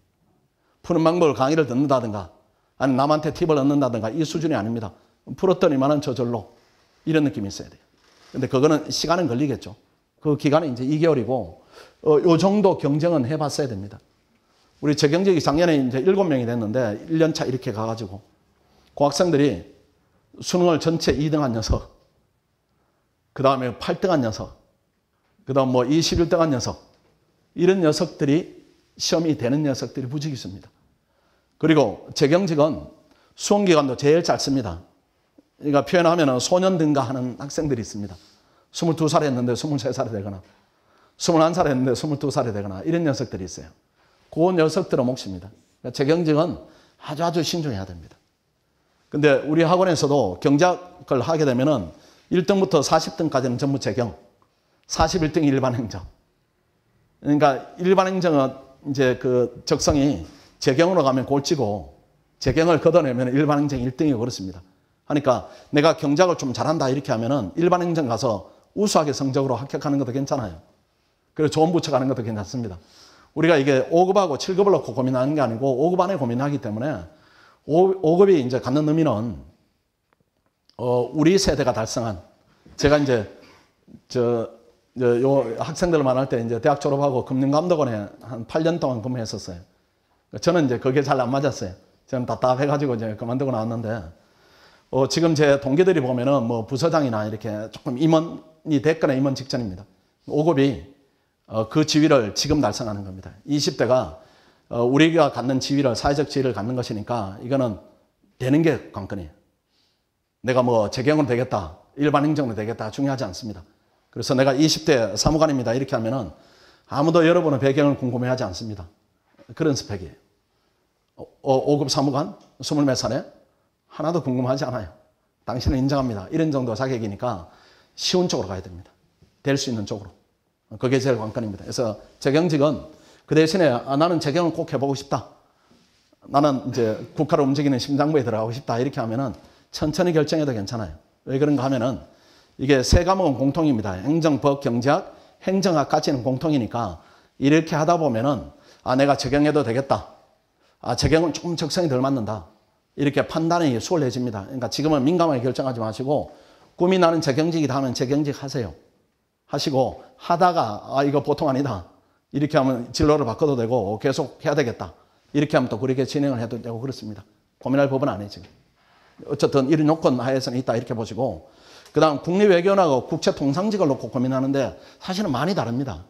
푸는 방법을 강의를 듣는다든가 아니면 남한테 팁을 얻는다든가 이 수준이 아닙니다. 풀었더니만은 저절로 이런 느낌이 있어야 돼요. 근데 그거는 시간은 걸리겠죠. 그 기간이 이제 2개월이고 요 정도 경쟁은 해봤어야 됩니다. 우리 재경직이 작년에 이제 7명이 됐는데 1년차 이렇게 가가지고 그 학생들이 수능을 전체 2등한 녀석, 그 다음에 8등한 녀석, 그 다음 뭐 21등한 녀석, 이런 녀석들이 시험이 되는 녀석들이 무지 있습니다. 그리고 재경직은 수험기간도 제일 짧습니다. 그러니까 표현하면 소년 등가하는 학생들이 있습니다. 22살 했는데 23살이 되거나 21살 했는데 22살이 되거나 이런 녀석들이 있어요. 그 녀석들은 몫입니다. 그러니까 재경직은 아주 신중해야 됩니다. 근데 우리 학원에서도 경작을 하게 되면은 1등부터 40등까지는 전부 재경, 41등이 일반 행정. 그러니까 일반 행정은 이제 그 적성이 재경으로 가면 골치고 재경을 걷어내면 일반 행정 1등이고 그렇습니다. 하니까 내가 경작을 좀 잘한다 이렇게 하면은 일반 행정 가서 우수하게 성적으로 합격하는 것도 괜찮아요. 그리고 좋은 부처 가는 것도 괜찮습니다. 우리가 이게 5급하고 7급을 놓고 고민하는 게 아니고 5급 안에 고민하기 때문에 5급이 이제 갖는 의미는 우리 세대가 달성한 제가 이제 요 학생들 만날 때 이제 대학 졸업하고 금융감독원에 한 8년 동안 근무했었어요. 저는 이제 그게 잘 안 맞았어요. 저는 답답해가지고 이제 그만두고 나왔는데 지금 제 동기들이 보면은 뭐 부서장이나 이렇게 조금 임원이 됐거나 임원 직전입니다. 5급이 그 지위를 지금 달성하는 겁니다. 20대가 우리가 갖는 지위를 사회적 지위를 갖는 것이니까 이거는 되는 게 관건이에요. 내가 뭐 재경으로 되겠다, 일반 행정으로 되겠다 중요하지 않습니다. 그래서 내가 20대 사무관입니다 이렇게 하면은 아무도 여러분의 배경을 궁금해하지 않습니다. 그런 스펙이에요. 5급 사무관 20몇 살에 하나도 궁금하지 않아요. 당신은 인정합니다. 이런 정도 자격이니까 쉬운 쪽으로 가야 됩니다. 될 수 있는 쪽으로. 그게 제일 관건입니다. 그래서 재경직은 그 대신에 나는 재경을 꼭 해보고 싶다. 나는 이제 국가를 움직이는 심장부에 들어가고 싶다. 이렇게 하면은 천천히 결정해도 괜찮아요. 왜 그런가 하면은 이게 세 과목은 공통입니다. 행정, 법, 경제학, 행정학까지는 공통이니까 이렇게 하다 보면은 내가 재경해도 되겠다. 재경은 조금 적성이 덜 맞는다. 이렇게 판단이 수월해집니다. 그러니까 지금은 민감하게 결정하지 마시고 꿈이 나는 재경직이다 하면 재경직 하세요. 하시고 하다가 이거 보통 아니다. 이렇게 하면 진로를 바꿔도 되고 계속 해야 되겠다. 이렇게 하면 또 그렇게 진행을 해도 되고 그렇습니다. 고민할 법은 아니에요 지금. 어쨌든 이런 요건 하에서는 있다 이렇게 보시고 그 다음 국립외교원하고 국제통상직을 놓고 고민하는데 사실은 많이 다릅니다.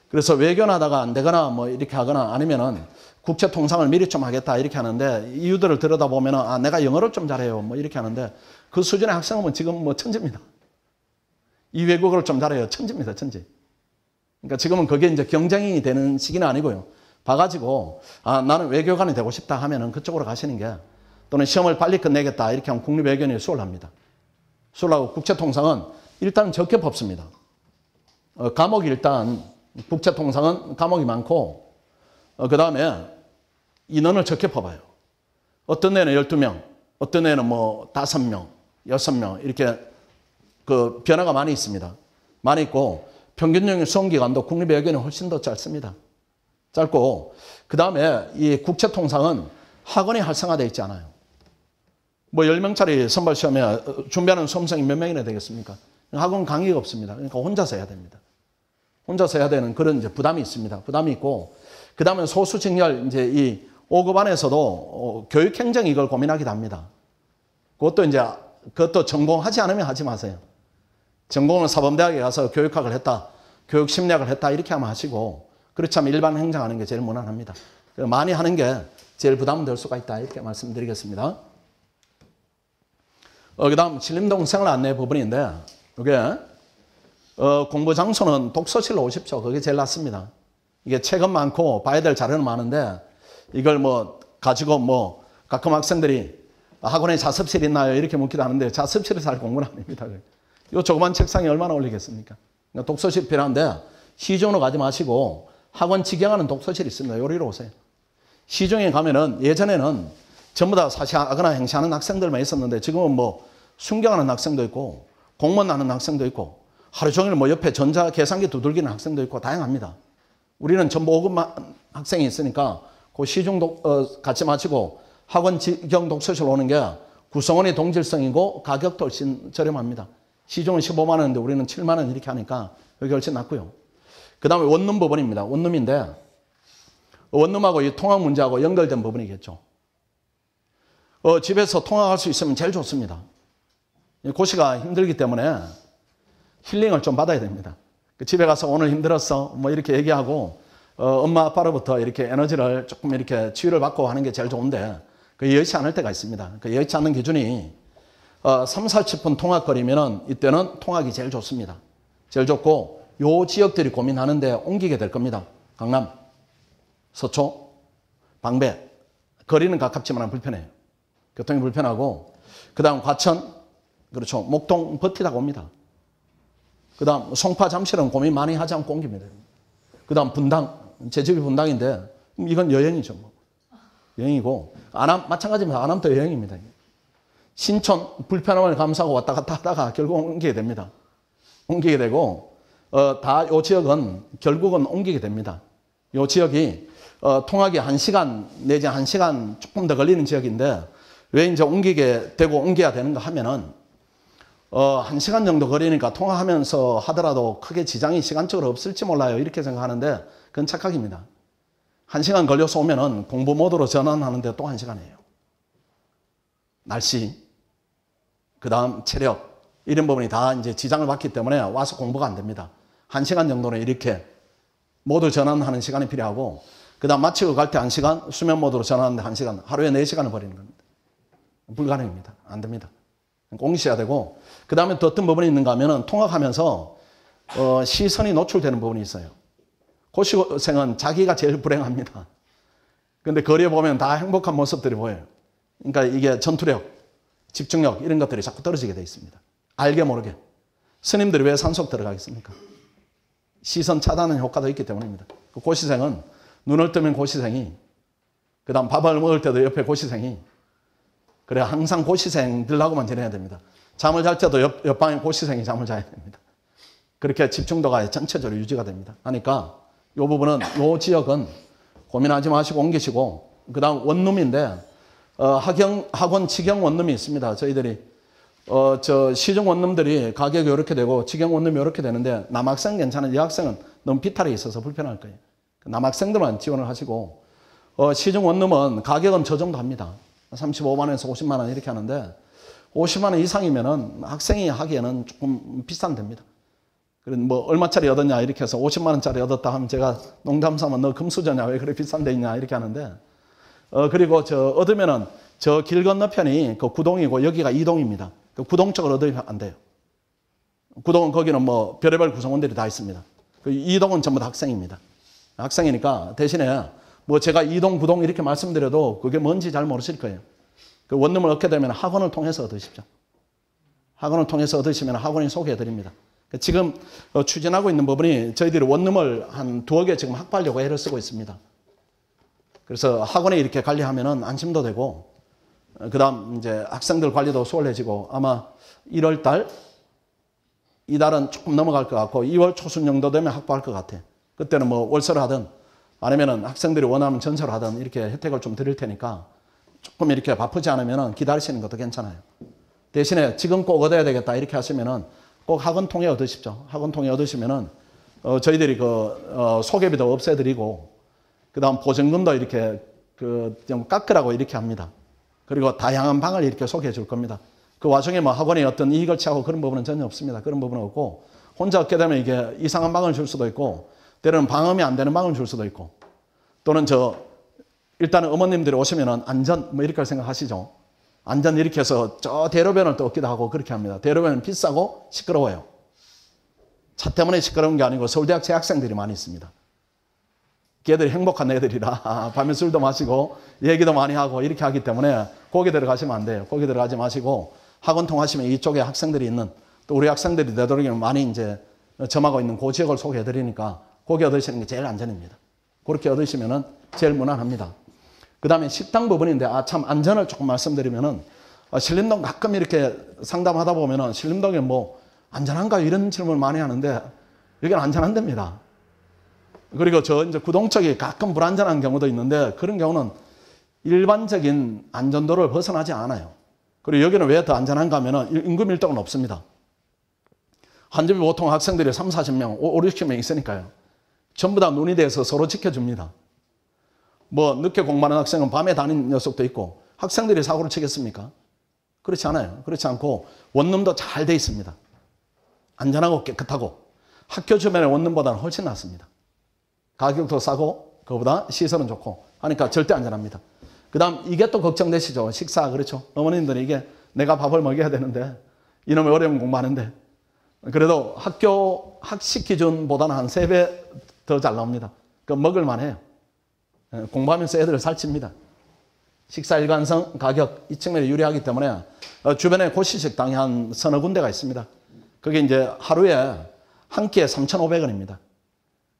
그래서 외교는 하다가 안 되거나 뭐 이렇게 하거나 아니면은 국제통상을 미리 좀 하겠다 이렇게 하는데 이유들을 들여다보면은 내가 영어를 좀 잘해요 뭐 이렇게 하는데 그 수준의 학생은 지금 뭐 천재입니다. 이 외국어를 좀 잘해요. 천재입니다. 천재. 그러니까 지금은 그게 이제 경쟁이 되는 시기는 아니고요. 봐가지고 나는 외교관이 되고 싶다 하면은 그쪽으로 가시는 게 또는 시험을 빨리 끝내겠다 이렇게 하면 국립외교원이 수월합니다. 수월하고 국제통상은 일단 적게 뽑습니다. 과목이 일단 국제통상은 과목이 많고 그 다음에 인원을 적게 뽑아요. 어떤 애는 12명, 어떤 애는 뭐 5명, 6명 이렇게 그 변화가 많이 있습니다. 많이 있고 평균적인 수험기간도 국립외교는 훨씬 더 짧습니다. 짧고, 그 다음에 이 국제통상은 학원이 활성화되어 있지 않아요. 뭐 10명짜리 선발시험에 준비하는 수험생이 몇 명이나 되겠습니까? 학원 강의가 없습니다. 그러니까 혼자서 해야 됩니다. 혼자서 해야 되는 그런 이제 부담이 있습니다. 부담이 있고, 그 다음에 소수직렬 이제 이 5급 안에서도 교육행정이 이걸 고민하기도 합니다. 그것도 전공하지 않으면 하지 마세요. 전공은 사범대학에 가서 교육학을 했다, 교육심리학을 했다 이렇게 하면 하시고, 그렇지 않으면 일반 행정하는 게 제일 무난합니다. 많이 하는 게 제일 부담될 수가 있다 이렇게 말씀드리겠습니다. 그 다음 신림동 생활안내 부분인데, 이게 공부 장소는 독서실로 오십시오. 그게 제일 낫습니다. 이게 책은 많고 봐야 될 자료는 많은데, 이걸 뭐 가지고 가끔 학생들이 학원에 자습실 있나요? 이렇게 묻기도 하는데, 자습실에서 할 공부는 아닙니다. 이 조그만 책상이 얼마나 올리겠습니까? 그러니까 독서실 필요한데, 시중으로 가지 마시고 학원 직영하는 독서실이 있습니다. 요리로 오세요. 시중에 가면은 예전에는 전부 다 사시하거나 행시하는 학생들만 있었는데, 지금은 뭐 순경하는 학생도 있고 공무원 하는 학생도 있고 하루 종일 뭐 옆에 전자 계산기 두들기는 학생도 있고 다양합니다. 우리는 전부 5급 학생이 있으니까 그 시중 같이 마치고 학원 직영 독서실 오는 게 구성원이 동질성이고 가격도 훨씬 저렴합니다. 시중은 15만 원인데 우리는 7만 원 이렇게 하니까 여기 훨씬 낫고요. 그 다음에 원룸 부분입니다. 원룸인데, 원룸하고 이 통학 문제하고 연결된 부분이겠죠. 집에서 통학할 수 있으면 제일 좋습니다. 고시가 힘들기 때문에 힐링을 좀 받아야 됩니다. 집에 가서 오늘 힘들었어 뭐 이렇게 얘기하고 엄마 아빠로부터 이렇게 에너지를 조금 이렇게 치유를 받고 하는 게 제일 좋은데, 그 여의치 않을 때가 있습니다. 그 여의치 않는 기준이 3, 40분 통학거리면은 이때는 통학이 제일 좋습니다. 제일 좋고, 요 지역들이 고민하는데 옮기게 될 겁니다. 강남, 서초, 방배. 거리는 가깝지만 불편해요. 교통이 불편하고, 그 다음 과천, 그렇죠. 목동 버티다가 옵니다. 그 다음 송파 잠실은 고민 많이 하지 않고 옮깁니다. 그 다음 분당, 제 집이 분당인데 이건 여행이죠. 뭐. 여행이고, 안암 마찬가지입니다. 안암도 여행입니다. 신촌 불편함을 감수하고 왔다 갔다 하다가 결국 옮기게 됩니다. 옮기게 되고, 다 요 지역은 결국은 옮기게 됩니다. 요 지역이 통학이 1시간 내지 1시간 조금 더 걸리는 지역인데, 왜 이제 옮기게 되고 옮겨야 되는가 하면은 1시간 정도 거리니까 통화하면서 하더라도 크게 지장이 시간적으로 없을지 몰라요. 이렇게 생각하는데 그건 착각입니다. 1시간 걸려서 오면은 공부 모드로 전환하는데 또 1시간이에요. 날씨, 그 다음 체력, 이런 부분이 다 이제 지장을 받기 때문에 와서 공부가 안 됩니다. 1시간 정도는 이렇게 모두 전환하는 시간이 필요하고, 그 다음 마치고 갈 때 1시간, 수면 모드로 전환하는데 1시간, 하루에 4시간을 버리는 겁니다. 불가능입니다. 안 됩니다. 옮기셔야 되고, 그 다음에 또 어떤 부분이 있는가 하면은 통학하면서 시선이 노출되는 부분이 있어요. 고시생은 자기가 제일 불행합니다. 근데 거리에 보면 다 행복한 모습들이 보여요. 그러니까 이게 전투력, 집중력 이런 것들이 자꾸 떨어지게 돼 있습니다. 알게 모르게. 스님들이 왜 산속 들어가겠습니까? 시선 차단하는 효과도 있기 때문입니다. 고시생은 눈을 뜨면 고시생이, 그 다음 밥을 먹을 때도 옆에 고시생이, 그래 항상 고시생들하고만 지내야 됩니다. 잠을 잘 때도 옆방에 고시생이 잠을 자야 됩니다. 그렇게 집중도가 전체적으로 유지가 됩니다. 하니까 이 부분은, 이 지역은 고민하지 마시고 옮기시고, 그 다음 원룸인데, 학원 직영 원룸이 있습니다. 저희들이, 시중 원룸들이 가격이 이렇게 되고, 직영 원룸이 이렇게 되는데, 남학생 괜찮은 여학생은 너무 비탈에 있어서 불편할 거예요. 남학생들만 지원을 하시고, 시중 원룸은 가격은 저 정도 합니다. 35만 원에서 50만 원 이렇게 하는데, 50만 원 이상이면은 학생이 하기에는 조금 비싼답니다. 뭐 얼마짜리 얻었냐 이렇게 해서 50만 원짜리 얻었다 하면 제가 농담 삼아 너 금수저냐 왜 그래 비싼 데 있냐 이렇게 하는데, 그리고 얻으면은 저 길 건너편이 그 구동이고 여기가 이동입니다. 그 구동 쪽을 얻으면 안 돼요. 구동은 거기는 뭐 별의별 구성원들이 다 있습니다. 그 이동은 전부 다 학생입니다. 학생이니까 대신에 뭐 제가 이동 구동 이렇게 말씀드려도 그게 뭔지 잘 모르실 거예요. 그 원룸을 얻게 되면 학원을 통해서 얻으십시오. 학원을 통해서 얻으시면 학원이 소개해 드립니다. 지금 추진하고 있는 부분이, 저희들이 원룸을 한 2개 지금 확보하려고 애를 쓰고 있습니다. 그래서 학원에 이렇게 관리하면은 안심도 되고, 그 다음 이제 학생들 관리도 수월해지고, 아마 1월 달 이달은 조금 넘어갈 것 같고 2월 초순 정도 되면 확보할 것 같아. 그때는 뭐 월서를 하든 아니면은 학생들이 원하면 전서를 하든 이렇게 혜택을 좀 드릴 테니까 조금 이렇게 바쁘지 않으면은 기다리시는 것도 괜찮아요. 대신에 지금 꼭 얻어야 되겠다 이렇게 하시면은 꼭 학원 통해 얻으십시오. 학원 통해 얻으시면은 저희들이 소개비도 없애드리고 그다음 보증금도 이렇게 좀 깎으라고 이렇게 합니다. 그리고 다양한 방을 이렇게 소개해 줄 겁니다. 그 와중에 뭐 학원이 어떤 이익을 취하고 그런 부분은 전혀 없습니다. 그런 부분은 없고 혼자 얻게 되면 이게 이상한 방을 줄 수도 있고 때로는 방음이 안 되는 방을 줄 수도 있고 또는 일단은 어머님들이 오시면은 안전 뭐 이렇게 생각하시죠. 안전 이렇게 해서 저 대로변을 또 얻기도 하고 그렇게 합니다. 대로변은 비싸고 시끄러워요. 차 때문에 시끄러운 게 아니고 서울대학 재학생들이 많이 있습니다. 걔들이 행복한 애들이라 밤에 술도 마시고 얘기도 많이 하고 이렇게 하기 때문에 거기 들어가시면 안 돼요. 거기 들어가지 마시고 학원 통하시면 이쪽에 학생들이 있는 또 우리 학생들이 되도록이면 많이 이제 점하고 있는 그 지역을 소개해 드리니까 거기 얻으시는 게 제일 안전입니다. 그렇게 얻으시면은 제일 무난합니다. 그 다음에 식당 부분인데 참 안전을 조금 말씀드리면은 신림동 가끔 이렇게 상담하다 보면은 신림동에 뭐 안전한가 이런 질문을 많이 하는데 여기는 안전한답니다. 그리고 이제 구동쪽이 가끔 불안전한 경우도 있는데 그런 경우는 일반적인 안전도를 벗어나지 않아요. 그리고 여기는 왜 더 안전한가 하면은 인구 밀도가 높습니다. 한 집에 보통 학생들이 3, 40명, 5, 60명 있으니까요. 전부 다 눈이 돼서 서로 지켜줍니다. 뭐 늦게 공부하는 학생은 밤에 다니는 녀석도 있고 학생들이 사고를 치겠습니까? 그렇지 않아요. 그렇지 않고 원룸도 잘 돼 있습니다. 안전하고 깨끗하고 학교 주변의 원룸보다는 훨씬 낫습니다. 가격도 싸고 그거보다 시설은 좋고 하니까 절대 안전합니다. 그 다음 이게 또 걱정되시죠. 식사 그렇죠. 어머님들이 이게 내가 밥을 먹여야 되는데 이놈의 어려운 공부하는데 그래도 학식 기준보다는 한 3배 더 잘 나옵니다. 그 먹을만 해요. 공부하면서 애들을 살찝니다. 식사 일관성, 가격 이 측면에 유리하기 때문에 주변에 고시식당이 한 서너 군데가 있습니다. 그게 이제 하루에 한 끼에 3,500원입니다.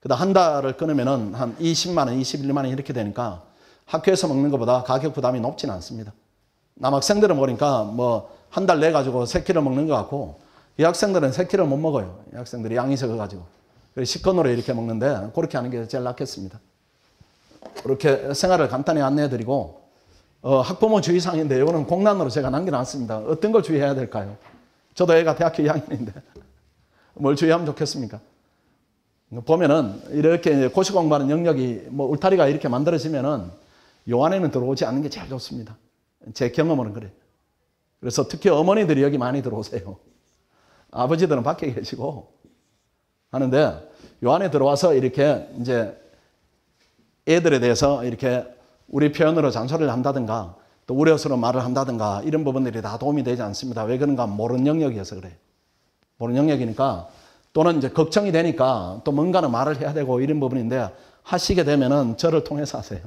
그다음 한 달을 끊으면은 한 20만 원, 21만 원 이렇게 되니까 학교에서 먹는 것보다 가격 부담이 높지는 않습니다. 남학생들은 보니까 뭐 한 달 내 가지고 3끼를 먹는 것 같고 이 학생들은 3끼를 못 먹어요. 이 학생들이 양이 적어 가지고. 그래서 식권으로 이렇게 먹는데 그렇게 하는 게 제일 낫겠습니다. 그렇게 생활을 간단히 안내해 드리고 학부모 주의사항인데 이거는 공란으로 제가 남겨놨습니다. 어떤 걸 주의해야 될까요? 저도 애가 대학교 2학년인데 뭘 주의하면 좋겠습니까? 보면은 이렇게 고시 공부하는 영역이 뭐 울타리가 이렇게 만들어지면은 요 안에는 들어오지 않는 게 제일 좋습니다. 제 경험으로는 그래요. 그래서 특히 어머니들이 여기 많이 들어오세요. 아버지들은 밖에 계시고 하는데 요 안에 들어와서 이렇게 이제 애들에 대해서 이렇게 우리 표현으로 잔소리를 한다든가 또 우려스러운 말을 한다든가 이런 부분들이 다 도움이 되지 않습니다. 왜 그런가? 모르는 영역이어서 그래요. 모르는 영역이니까 또는 이제 걱정이 되니까 또 뭔가는 말을 해야 되고 이런 부분인데 하시게 되면은 저를 통해서 하세요.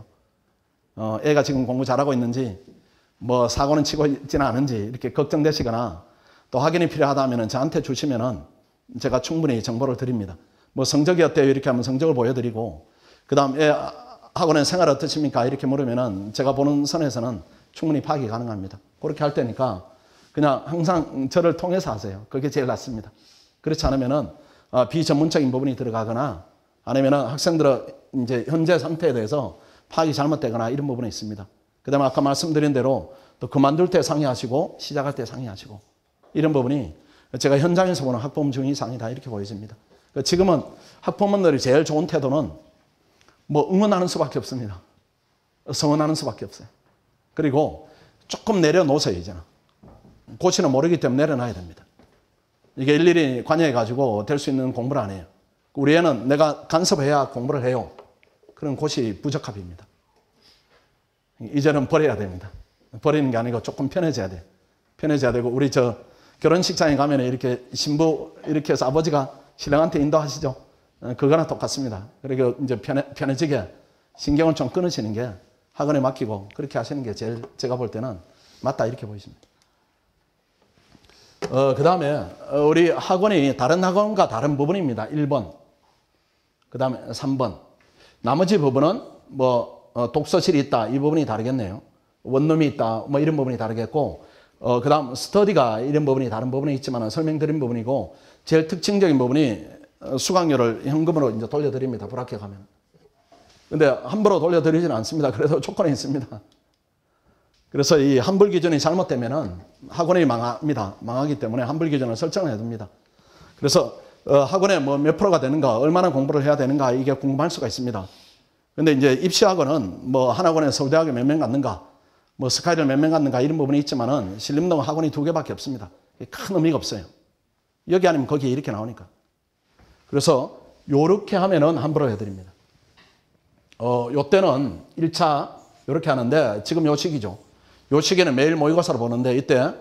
애가 지금 공부 잘하고 있는지 뭐 사고는 치고 있지는 않은지 이렇게 걱정되시거나 또 확인이 필요하다면은 저한테 주시면은 제가 충분히 정보를 드립니다. 뭐 성적이 어때요? 이렇게 하면 성적을 보여드리고 그 다음 애 학원의 생활 어떠십니까? 이렇게 물으면은 제가 보는 선에서는 충분히 파악이 가능합니다. 그렇게 할 때니까 그냥 항상 저를 통해서 하세요. 그게 제일 낫습니다. 그렇지 않으면은 비전문적인 부분이 들어가거나 아니면은 학생들의 이제 현재 상태에 대해서 파악이 잘못되거나 이런 부분이 있습니다. 그 다음에 아까 말씀드린 대로 또 그만둘 때 상의하시고 시작할 때 상의하시고 이런 부분이 제가 현장에서 보는 학부모 주의사항이다 이렇게 보여집니다. 지금은 학부모들이 제일 좋은 태도는 뭐 응원하는 수밖에 없습니다. 성원하는 수밖에 없어요. 그리고 조금 내려놓으세요 이제는. 고치는 모르기 때문에 내려놔야 됩니다. 이게 일일이 관여해가지고 될 수 있는 공부를 안 해요. 우리 애는 내가 간섭해야 공부를 해요. 그런 고시 부적합입니다. 이제는 버려야 됩니다. 버리는 게 아니고 조금 편해져야 돼. 편해져야 되고 우리 결혼식장에 가면 이렇게 신부 이렇게 해서 아버지가 신랑한테 인도하시죠. 그거나 똑같습니다. 그리고 이제 편해지게 신경을 좀 끊으시는 게 학원에 맡기고 그렇게 하시는 게 제일 제가 볼 때는 맞다 이렇게 보이십니다. 그 다음에 우리 학원이 다른 학원과 다른 부분입니다. 1번. 그 다음에 3번. 나머지 부분은 뭐 독서실이 있다. 이 부분이 다르겠네요. 원룸이 있다. 뭐 이런 부분이 다르겠고 그다음 스터디가 이런 부분이 다른 부분이 있지만 설명드린 부분이고 제일 특징적인 부분이 수강료를 현금으로 이제 돌려드립니다. 불합격 하면. 근데 함부로 돌려드리지는 않습니다. 그래도 조건이 있습니다. 그래서 이 환불 기준이 잘못되면은 학원이 망합니다. 망하기 때문에 환불 기준을 설정을 해야 됩니다. 그래서 학원에 뭐 몇 프로가 되는가, 얼마나 공부를 해야 되는가 이게 궁금할 수가 있습니다. 근데 이제 입시학원은 뭐 한 학원에 서울대학에 몇 명 갔는가, 뭐 스카이를 몇 명 갔는가 이런 부분이 있지만은 신림동 학원이 2개밖에 없습니다. 큰 의미가 없어요. 여기 아니면 거기에 이렇게 나오니까. 그래서 요렇게 하면은 환불을 해드립니다. 요때는 1차 요렇게 하는데 지금 요 시기죠. 요 시기는 매일 모의고사를 보는데 이때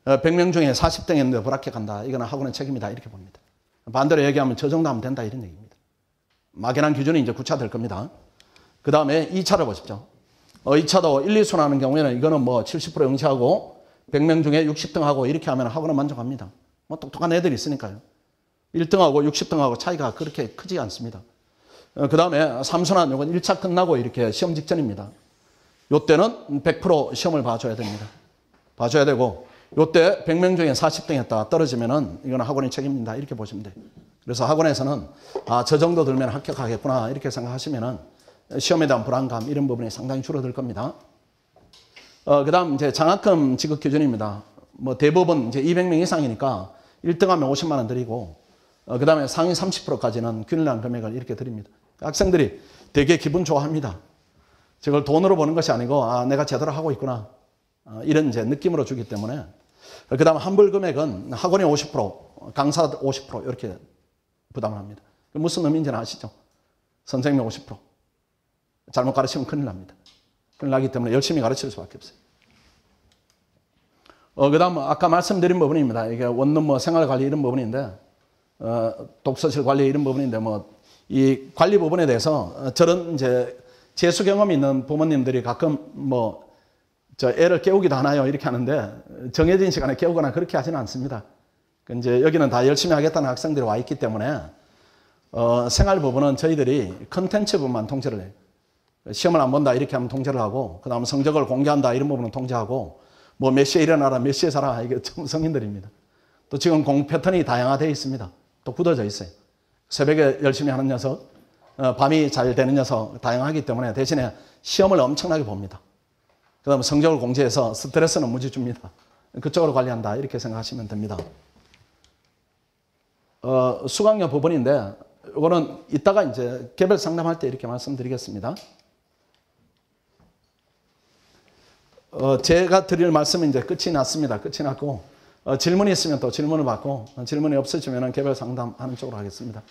100명 중에 40등 했는데 불합격한다. 이거는 학원의 책임이다. 이렇게 봅니다. 반대로 얘기하면 저 정도 하면 된다. 이런 얘기입니다. 막연한 기준이 이제 구차될 겁니다. 그 다음에 2차를 보십시오. 2차도 1, 2순 하는 경우에는 이거는 뭐 70% 응시하고 100명 중에 60등 하고 이렇게 하면 학원은 만족합니다. 뭐 똑똑한 애들이 있으니까요. 1등하고 60등하고 차이가 그렇게 크지 않습니다. 그 다음에 3순환, 이건 1차 끝나고 이렇게 시험 직전입니다. 요때는 100% 시험을 봐줘야 됩니다. 봐줘야 되고, 요때 100명 중에 40등 했다 떨어지면은 이거는 학원이 책임진다. 이렇게 보시면 돼요. 그래서 학원에서는 저 정도 들면 합격하겠구나. 이렇게 생각하시면은 시험에 대한 불안감 이런 부분이 상당히 줄어들 겁니다. 그 다음 이제 장학금 지급 기준입니다. 뭐 대부분 이제 200명 이상이니까 1등하면 50만 원 드리고, 그 다음에 상위 30%까지는 균일한 금액을 이렇게 드립니다. 학생들이 되게 기분 좋아합니다. 저걸 돈으로 보는 것이 아니고, 내가 제대로 하고 있구나. 이런 이제 느낌으로 주기 때문에. 그 다음 환불 금액은 학원이 50%, 강사 50% 이렇게 부담을 합니다. 무슨 의미인지는 아시죠? 선생님이 50%. 잘못 가르치면 큰일 납니다. 큰일 나기 때문에 열심히 가르칠 수밖에 없어요. 그 다음 아까 말씀드린 부분입니다. 이게 원룸 뭐 생활관리 이런 부분인데, 독서실 관리 이런 부분인데, 뭐 이 관리 부분에 대해서 저런 이제 재수 경험이 있는 부모님들이 가끔 뭐 저 애를 깨우기도 하나요? 이렇게 하는데 정해진 시간에 깨우거나 그렇게 하지는 않습니다. 이제 여기는 다 열심히 하겠다는 학생들이 와 있기 때문에 생활 부분은 저희들이 컨텐츠 부분만 통제를 해요. 시험을 안 본다 이렇게 하면 통제를 하고, 그 다음 성적을 공개한다 이런 부분은 통제하고, 뭐 몇 시에 일어나라 몇 시에 자라 이게 좀 성인들입니다. 또 지금 공부 패턴이 다양화되어 있습니다. 또 굳어져 있어요. 새벽에 열심히 하는 녀석, 밤이 잘 되는 녀석 다양하기 때문에 대신에 시험을 엄청나게 봅니다. 그 다음에 성적을 공제해서 스트레스는 무지 줍니다. 그쪽으로 관리한다 이렇게 생각하시면 됩니다. 수강료 부분인데 이거는 이따가 이제 개별 상담할 때 이렇게 말씀드리겠습니다. 제가 드릴 말씀은 이제 끝이 났습니다. 끝이 났고, 질문이 있으면 또 질문을 받고, 질문이 없으시면 개별 상담하는 쪽으로 하겠습니다.